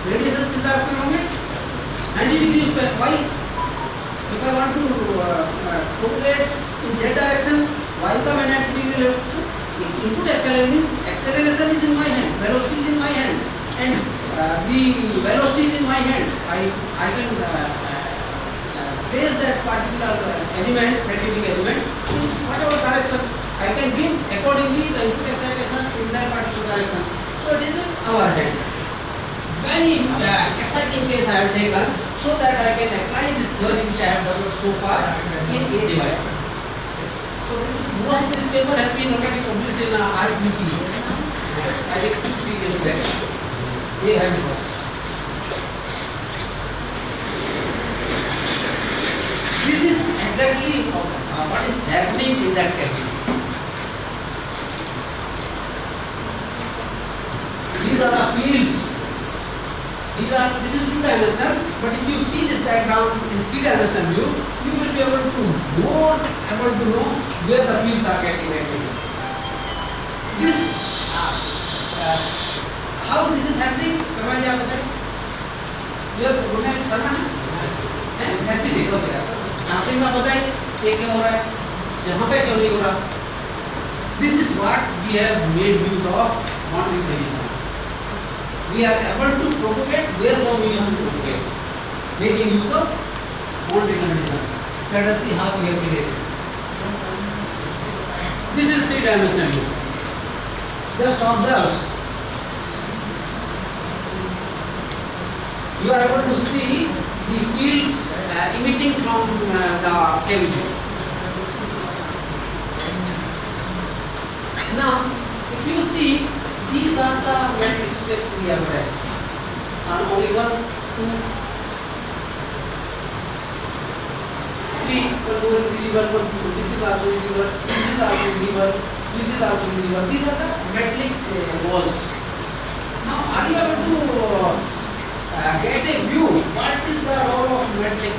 Radiations किस direction होंगे? 90 degrees per y. If I want to propagate in z direction, y का मैं 90 degree ले. So input acceleration is in my hand, velocity is in my hand, and the velocity is in my hand. I can place that particular element, magnetic element, in whatever direction I can give accordingly the input excitation in that particular direction. So it is in our hand. Very exciting case I have taken so that I can apply this theory which I have developed so far in a device. So this is most of this paper has been already published in RDOPCAT. I think 2-3 years back. We have it. This is exactly what is happening in that cavity. These are the fields. This is 2-dimensional, but if you see this diagram in 3-dimensional view, you will be able to know where the fields are getting radiated. This how this is happening? समझिए आप बताइए. ये बोलना है sir ना? SPC कौन सा है? नासिंग का बताइए ये क्यों हो रहा है? यहाँ पे क्यों नहीं हो रहा? This is what we have made use of boundary conditions. We are able to propagate wherefore we need to propagate, making use of boundary conditions. Let us see how we have created. This is 3-dimensional view. Just observe. You are able to see the fields emitting from the cavity. Now, if you see, these are the metric strips we have traced. And only 1, 2, 3 contour is visible, this is also visible, this is also visible, this is also visible. These are the metric walls. Now, are you able to get a view? What is the role of metric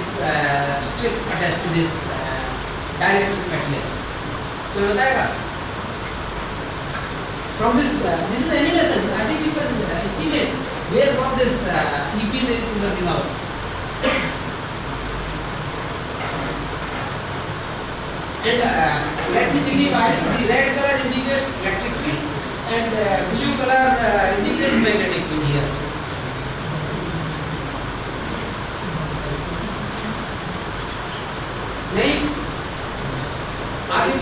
strip attached to this dielectric material? कोई बताएगा? From this is animation. I think you can estimate where from this E field is emerging out. And let me signify the red color indicates electric field and blue color indicates magnetic field here. नहीं? Are you?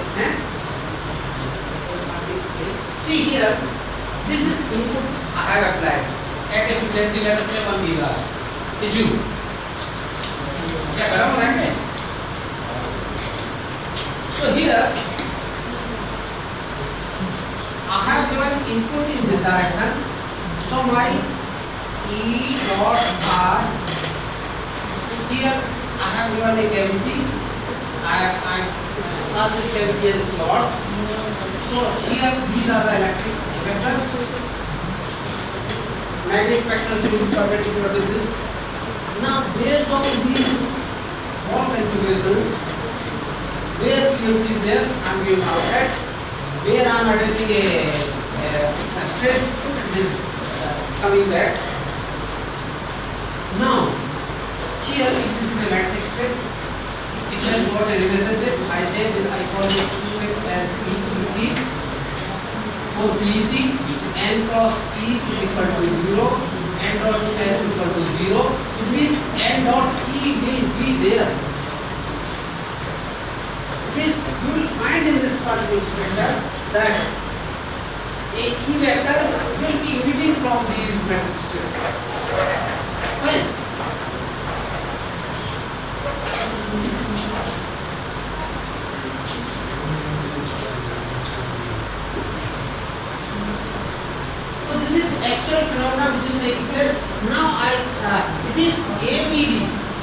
See here, this let us say 1 gigas. Assume. क्या गरम हो रहा है? So here I have given input in this direction. So my E dot R, here I have given a cavity. I mark this cavity as a slot. So here these are the electric vectors. Magnetic vectors will be perpendicular to this. Now based on these all configurations, where PMC is there, I am giving outlet. Where I am attaching a strip, it is coming back. Now here if this is a metric strip, it has got a relationship. I say that I call this strip as PEC. For PEC, n cross E is equal to 0, n dot S is equal to 0. It means n dot E will be there. It means you will find in this particular structure that a E vector will be emitting from these metric strips. Fine. So this is actual phenomena which is taking place. Now it is ABD.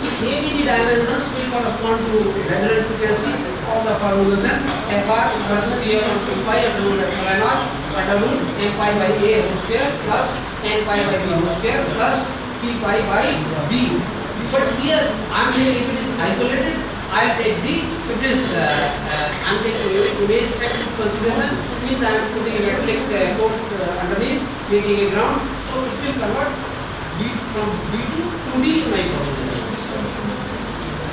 ABD dimensions which correspond to resonant frequency of the formulation. FR is equal to CM of 2 pi upon epsilon r under root m pi by a whole square plus n pi by b whole square plus p pi by d. But here I am saying if it is isolated, I will take d. If it is I am taking image effect into consideration, means I am putting a metallic coat underneath, making a ground. So it will convert d from d to 2d in my formulation.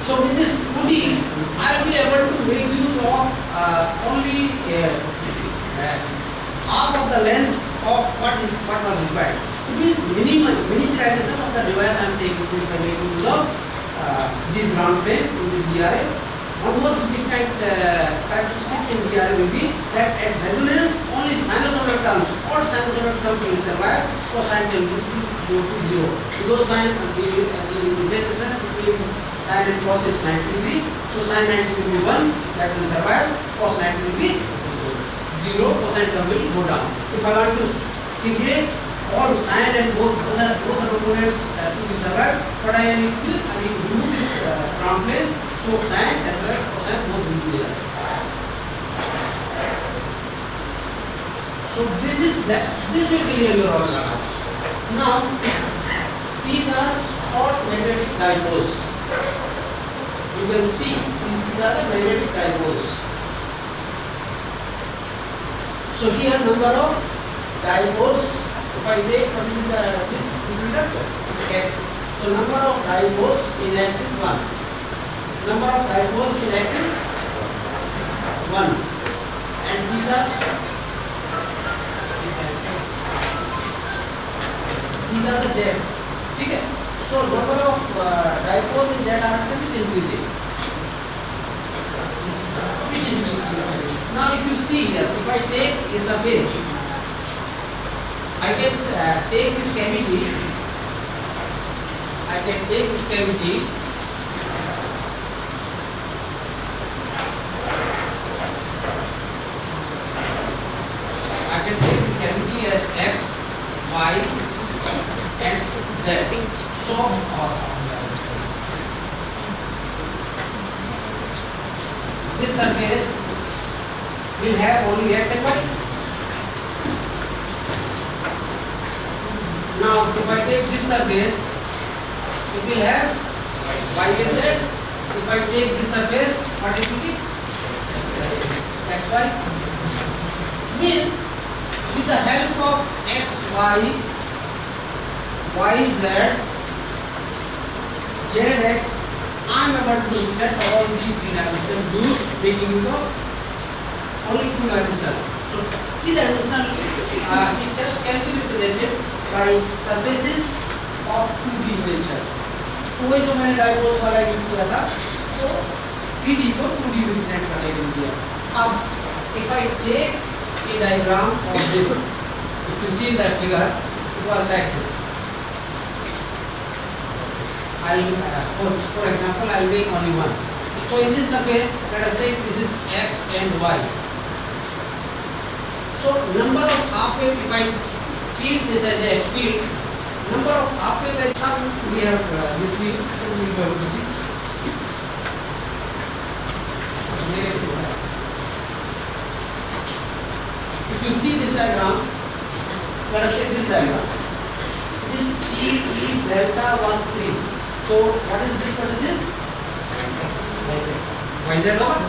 So with this 2D, I will be able to make use of only half of the length of what was required. It means miniaturization of the device I am taking this by making use of this ground plane in this DRA. One more significant characteristics in DRA will be that at resonance only sinusoidal terms or sinusoidal terms will survive. Cosine term will go to 0. Because sine the phase difference between sin and cos is 90 degree. So sin 90 will be 1, that will survive. Cos 90 will be 0, cosine term will go down. If I want to integrate all sin and both the components to be survived, what I need to do, I need to remove this ground plane, so sin as well as cosine both will be there. So this will clear your all doubts. Now these are short magnetic dipoles. You can see these are the magnetic dipoles. So here number of dipoles, if I take what is this is the x. So number of dipoles in x is 1. Number of dipoles in x is 1. And these are the z. Okay. So number of dipoles in z direction is increasing. Which is increasing. Now if you see here, if I take a surface, I can take this cavity. I can take this cavity. I can take this cavity as x, y, and z. So this surface will have only x and y. Now if I take this surface, it will have y and z. If I take this surface, what it will be? xy. Means with the help of xy, yz, zx, I am able to get all these three-dimensional views making use of only two-dimensional. So three-dimensional pictures can be represented by surfaces of 2D dimension. तो वही जो मैंने dipoles वाला use किया था, तो 3D को 2D represent करने के लिए। अब if I take a diagram of this, if you see that figure, it was like this. for example, I will take only one. So in this surface, let us take this is x and y. So number of half wave, if I treat this as a x field, number of half wave that we have this field, so we will be able to see. If you see this diagram, let us take this diagram. It is TE delta 1 3. So what is this? What is this? YZ over.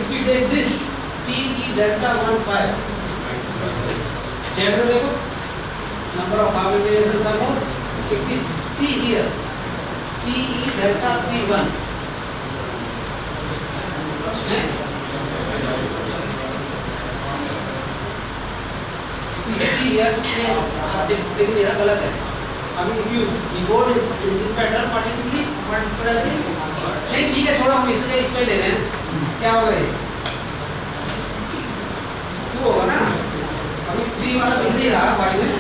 If we take this TE delta 1 5, chapter देखो, number of half variations are more. If we see here TE delta 3 1, if we see here, देखिए मेरा गलत है. अभी if you decode this pattern particularly, what should I say? नहीं ठीक है, छोड़ो, हम इसलिए इसको ही ले रहे हैं. क्या होगा ये? 2 होगा ना? अभी 3 वाला दिख नहीं रहा y में.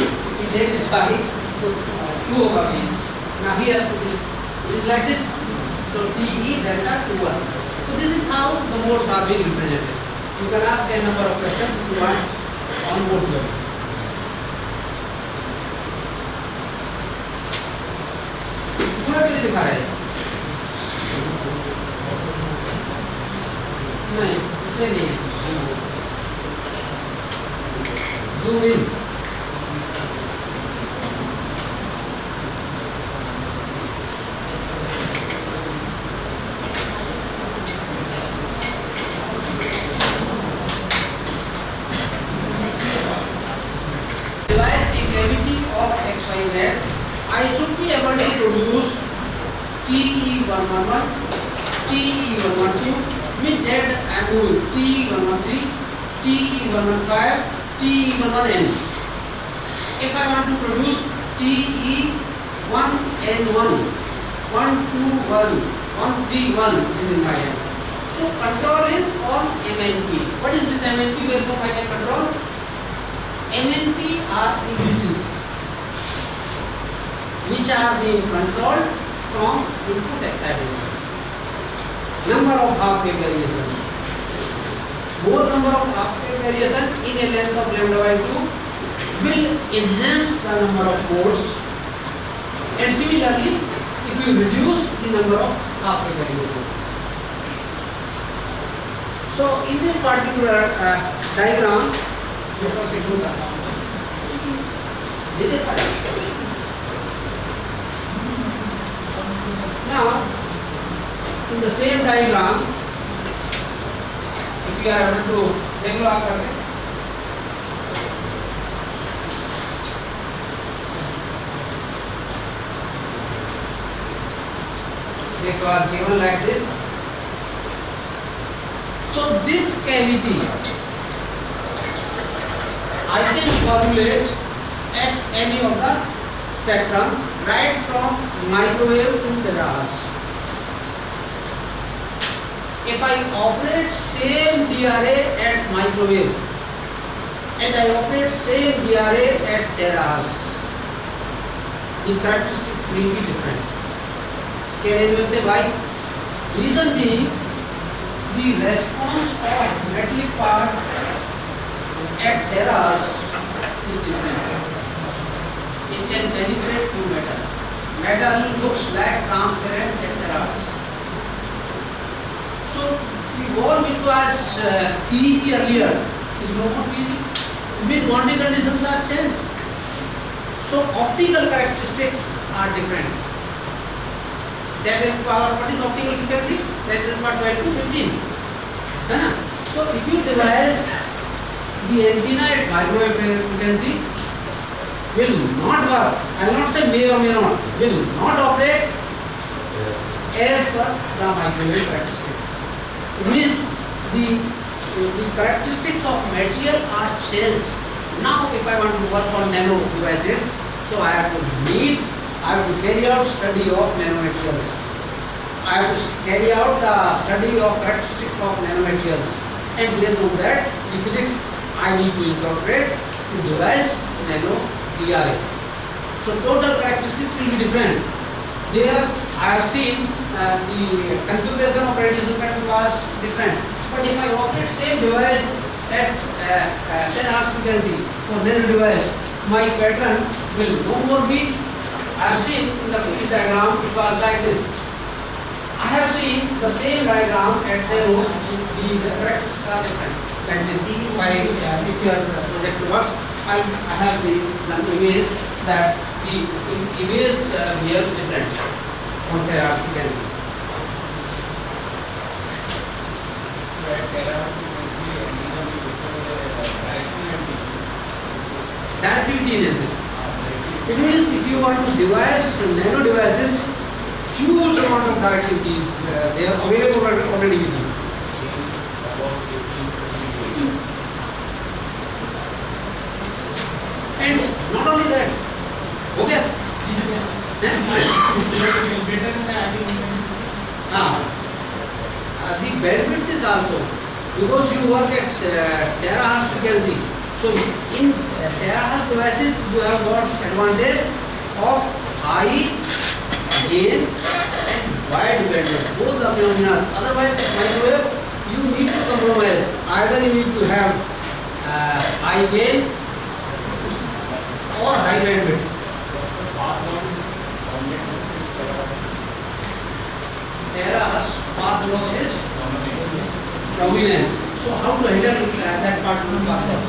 If we take this y, तो 2 होगा अभी. Now here it is like this. So TE delta 2 1. So this is how the modes are being represented. You can ask a number of questions if you want on mode 12. पूरा के लिए दिखा रहे हैं? नहीं, इससे नहीं है. Zoom in. Devise the cavity of XYZ. I should be able to produce TE111, TE112, with Z and TE113, TE115, TE111N. If I want to produce TE1N1, 121, 131 is in my hand. So control is on MNP. What is this MNP? Wherefore I can control? MNP are indices which are being controlled from input excitation. Number of half wave variations. More number of half wave variation in a length of lambda by 2 will enhance the number of modes, and similarly if you reduce the number of half wave variations. So in this particular diagram, now in the same diagram, if you are able to देख लो आप करके, this was given like this. So this cavity I can formulate at any of the spectrum, right from microwave to terahertz. If I operate same DRA at microwave and I operate same DRA at terahertz, the characteristics will be different. Can anyone say why? Reason being, the response of metallic part at terahertz is different. It can penetrate through metal. Metal looks like transparent at terahertz. So the wall which was PEC earlier is no more PEC. Means boundary conditions are changed. So optical characteristics are different. That is power. What is optical frequency? That is about 12 to 15. So if you devise the antenna at microwave frequency, will not work. I will not say may or may not. Will not operate as per the microwave characteristics. It means the characteristics of material are changed. Now if I want to work on nano devices, so I have to carry out study of nanomaterials. I have to carry out the study of characteristics of nanomaterials, and based on that the physics I need to incorporate to devise nano DRA. So total characteristics will be different. There I have seen the configuration of radiation pattern was different. But if I operate same device at 10 Hz frequency for nano device, my pattern will no more be. I have seen in the previous diagram it was like this. I have seen the same diagram at nano, the corrects are different. Like this, if your project works, I have the image that the image here is different on 10 Hz frequency. Directivity enhances. It means if you want to devise nano devices, huge amount of directivity is they are available already with you. And not only that, okay? The bandwidth is also because you work at terahertz frequency. So in terahertz devices, you have got advantage of high gain and wide bandwidth. Both the phenomena. Otherwise, at microwave, you need to compromise. Either you need to have high gain or high bandwidth. Terahertz path loss is dominant. So how to handle that part of the path loss?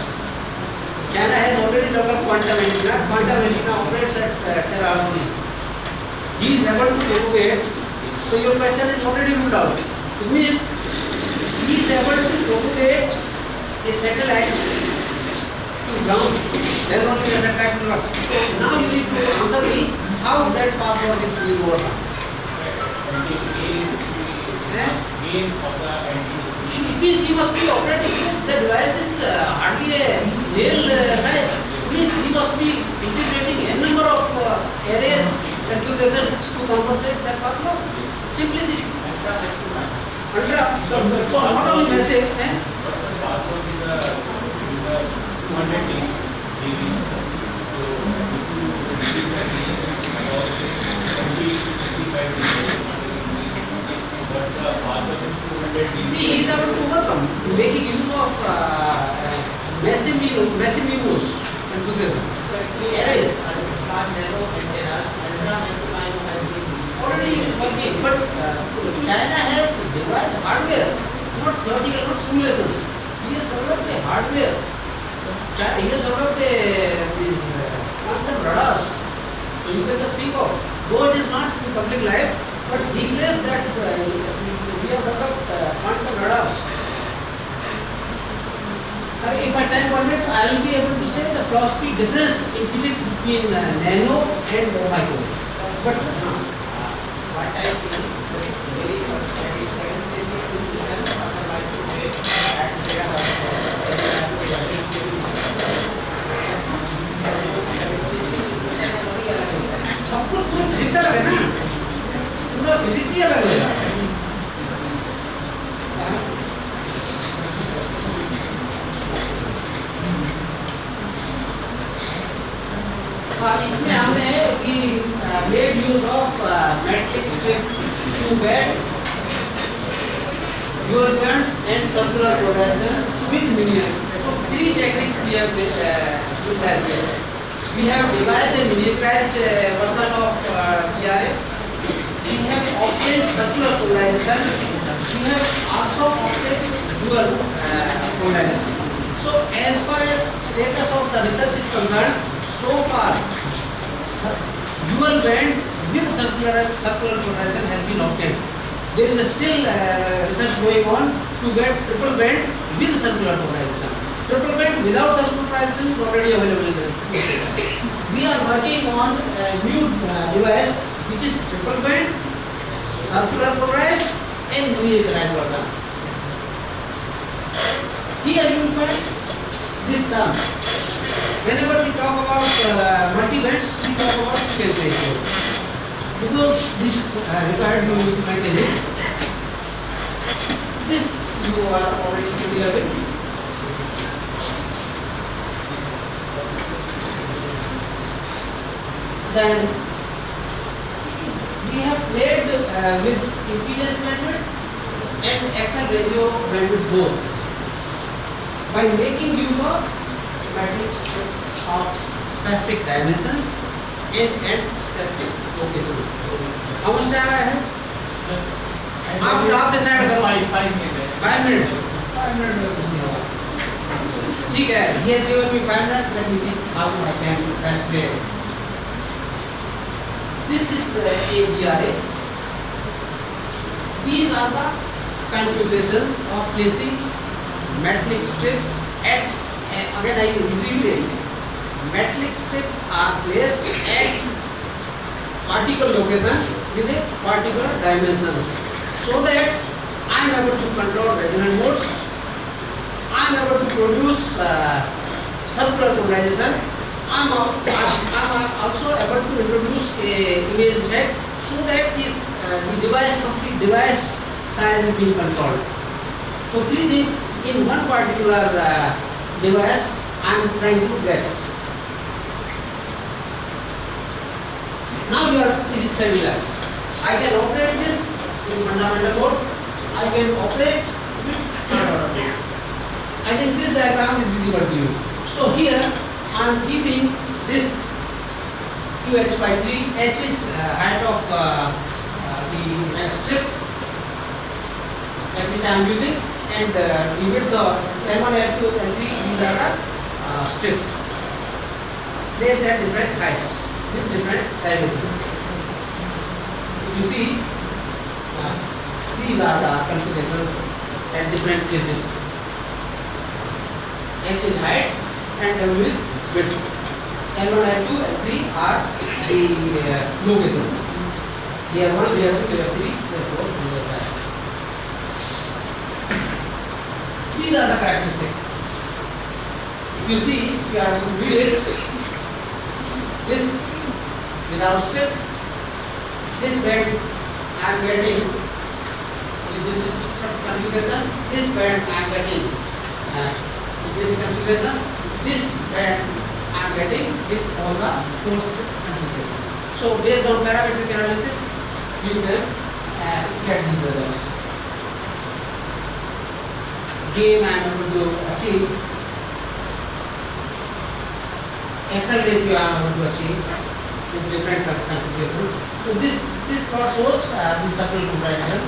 China has already developed quantum antenna. Quantum antenna operates at terahertz only. He is able to propagate. So your question is already ruled out. It means he is able to propagate a satellite to ground. Then only the satellite will work. So now you need to answer me how that path loss is being overcome. He must be operating. The device is hardly a real size. It means he must be integrating a number of arrays configuration to compensate that path loss. Simplicity. So not only massive. He is able to overcome, making use of massive MIMOs configuration. Arrays. Already it is working, but China has developed hardware, not theoretical, not simulations. He has developed a hardware. He has developed these quantum radars. So you can just think of, though it is not in public life, but he claims that we have developed quantum radars. If my time permits, I will be able to say the philosophy difference in physics between nano and microwave. But what I feel, the very first study to sell after microwave at सबको पूरा physics अलग है ना, पूरा physics ही अलग है। इसमें हमने made use of metallic strips to get dual band and circular polarization with miniaturization. So three techniques we have looked at here. We have devised a miniaturized version of PRA. We have obtained circular polarization. We have also obtained dual polarization. So as far as status of the research is concerned, so far dual band with circular polarization has been obtained. There is still research going on to get triple band with circular polarization. Triple band without circular polarization is already available in the market. We are working on a new device which is triple band, circular polarized and miniaturized version. Here you will find this term. Whenever we talk about multi-bands, we talk about frequency ratios. Because this is required you need to maintain it. This you are already familiar with. Then we have played with impedance bandwidth and axial ratio bandwidth both by making use of matrix of specific dimensions and specific locations. How much time I have? आप decide करो. 5 minute. 5 minute में कुछ नहीं होगा. ठीक है. He has given me 5 minutes. Let me see how I can best play. This is a DRA. These are the configurations of placing metallic strips at. Again I repeat. Metallic strips are placed at particle location with a particular dimensions, so that I am able to control resonant modes. I am able to produce circular polarization. I am also able to introduce a image effect, so that the complete device size is being controlled. So three things in one particular device I am trying to get. Now it is familiar. I can operate this in fundamental mode. I can operate with third order mode. I think this diagram is visible to you. So here I am keeping this QH by 3. H is height of the strip at which I am using, and the width of L1, L2, L3. These are the strips placed at different heights with different dimensions. If you see, these are the configurations at different phases. H is height and W is width. L1, L2, L3 are the locations. Layer 1, layer 2, layer 3, layer 4, layer 5. These are the characteristics. If you see, if you are to read it, this without strips, this band I am getting in this configuration, this band I am getting in this configuration, this band I am getting with all the 4 strip configurations. So based on parametric analysis, you can get these results. Gain I am able to achieve, axial ratio I am able to achieve with different configurations. So this plot shows the circular comparison.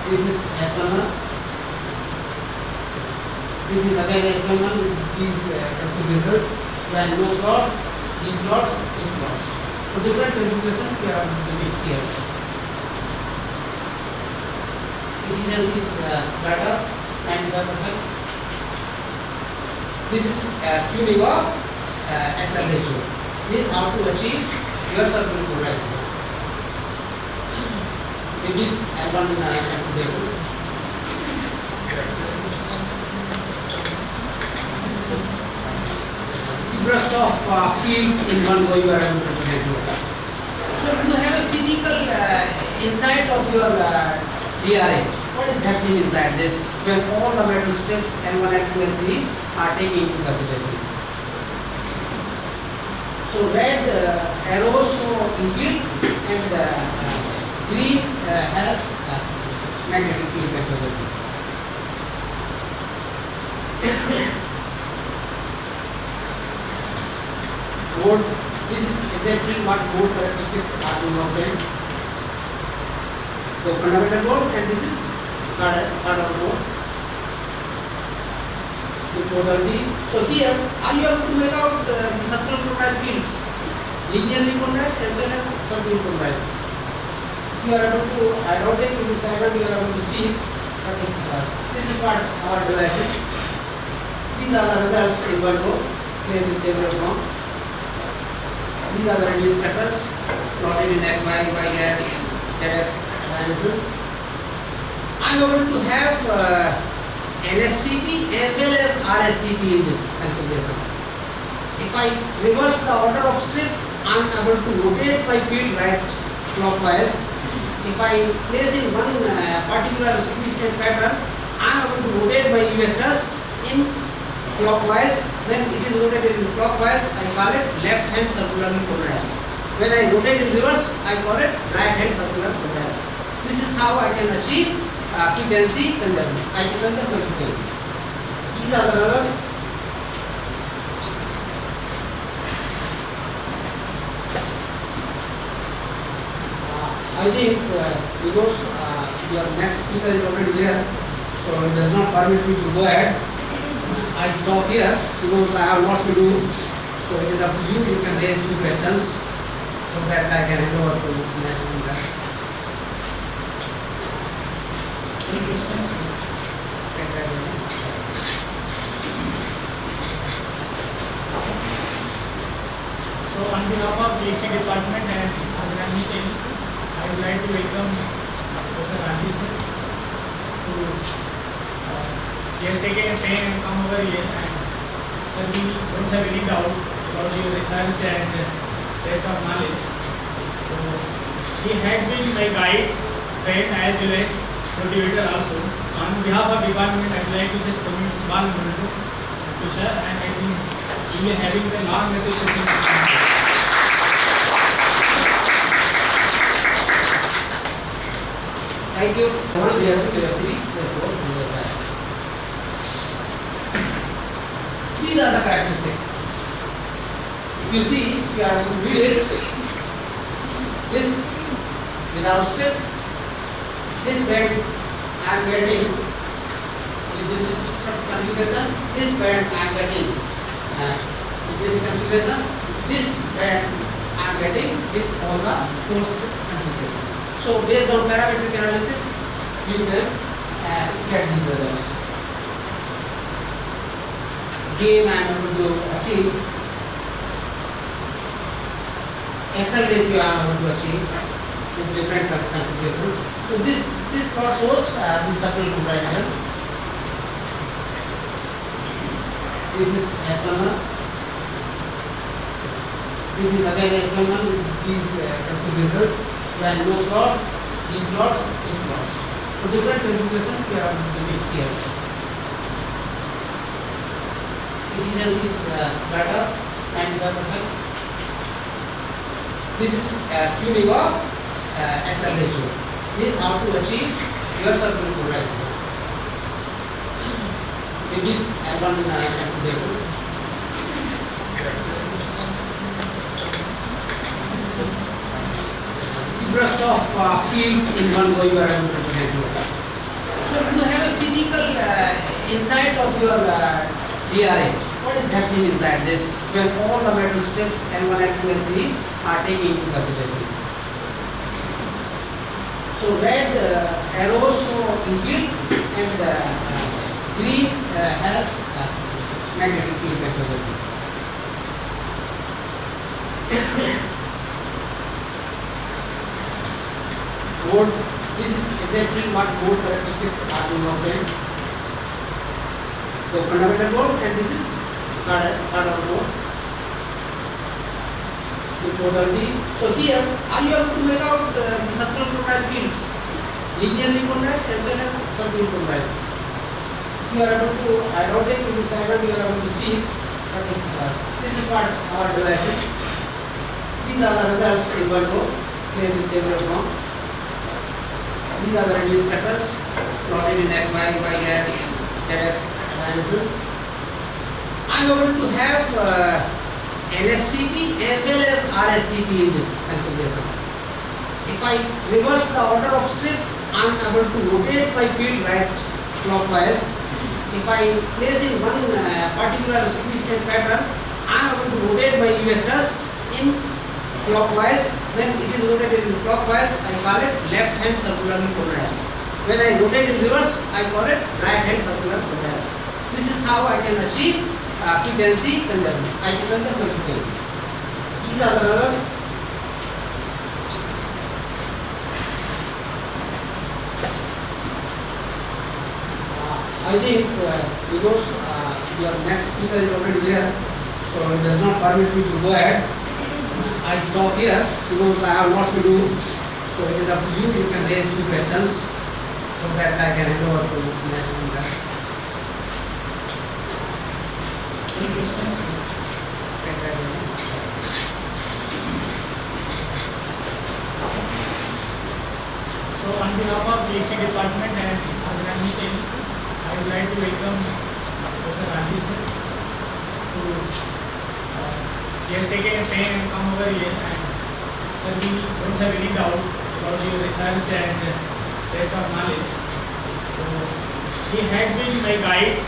This is S11. This is again S11 with these configurations. When no slot, these slots, these slots. So different configurations we are doing here. Efficiency is better, 95%. This is tuning of axial ratio. This is how to achieve your circular polarization with these L1 configurations. The burst of fields in one go you are able to represent here. So you have a physical insight of your DRA. What is happening inside this when all the metal strips L1, L2, L3 are taking into considerations. So red arrows show E field and green has magnetic field configuration. Board, this is exactly what board characteristics are being obtained. So fundamental board, and this is third order board. Total D. So here, are you able to make out the circular polarized fields? Linearly polarized as well as circular polarized. If you are able to, I don't think in this diagram you are able to see it, but if this is what our device is. These are the results in one go, placed in tabular form. These are the radius vectors plotted in X, Y, Y, ZX dimensions. I am able to have LSCP as well as RSCP in this configuration. If I reverse the order of strips, I am able to rotate my field right clockwise. If I place in one particular significant pattern, I am able to rotate my E vectors in clockwise. When it is rotated in clockwise, I call it left hand circularly polarized. When I rotate in reverse, I call it right hand circular profile. This is how I can achieve frequency conservation. I can conserve my frequency. These are the results. I think because your next speaker is already there, so it does not permit me to go ahead. I stop here because I have lot to do. So it is up to you. You can raise few questions so that I can hand over to the next speaker. Any question? So on behalf of the AC department and organizing team, I would like to welcome Professor Gandhi sir to he has taken a pain and come over here, and sir, we don't have any doubt about your research and depth of knowledge. So he had been my guide, friend as well as motivator also. So on behalf of department, I would like to just commit a small memento to sir, and I think we will be having a long message to him. Thank you. Now we have to clear 3, 4, clear 5. These are the characteristics. If you see, if you are able to read it, this without steps, this band I am getting in this configuration, this band I am getting in this configuration, this band I am getting with all the 4 configurations. So based on parametric analysis, you can get these results. Gain I am able to achieve, XL ratio I am able to achieve with different configurations. So this plot shows the circle comparison. This is S11. This is again S11 with these configurations. When no slot, these slots, these slots. So different configurations we are doing here. Efficiency is better, 95%. This is tuning of XL ratio. This is how to achieve your circular polarization with these L1 configurations. Burst of fields in one go you are able to present here. So you have a physical insight of your DRA. What is happening inside this when all the metal strips L1, L2, and 3 are taking into considerations. So red arrows show in field and green has magnetic field configuration. Board, this is exactly what board characteristics are being obtained. So fundamental board, and this is cardinal board. The total D. So here, are you able to make out the circular polarized fields? Linearly polarized as well as circular polarized. If you are able to, I don't think in this diagram you are able to see, but if this is what our device is. These are the results in one go, placed in table form. These are the release patterns plotted in X, Y, Z, ZX analysis. I am able to have LSCP as well as RSCP in this configuration. If I reverse the order of strips, I am able to rotate my field right clockwise. If I place in one particular significant pattern, I am able to rotate my E vectors in clockwise. When it is rotated in clockwise, I call it left hand circularly polarized. When I rotate in reverse, I call it right hand circular polarized. This is how I can achieve frequency conservation. I can conserve my frequency. These are the results. I think because your next speaker is already there, so it does not permit me to go ahead. I stop here because I have lot to do. So it is up to you. You can raise few questions so that I can hand over to the next speaker. Any question? behalf of PhD department and organizing team, I would like to welcome Professor Gandhi sir to he has taken a pain and come over here, and sir, we don't have any doubt about your research and depth of knowledge. So he had been my guide,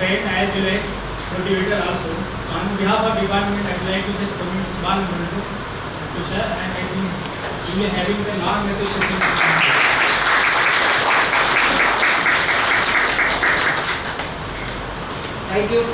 friend as well as motivator also. So on behalf of department, I would like to just commit a small memento to sir, and I think we will be having a long message to him. Thank you.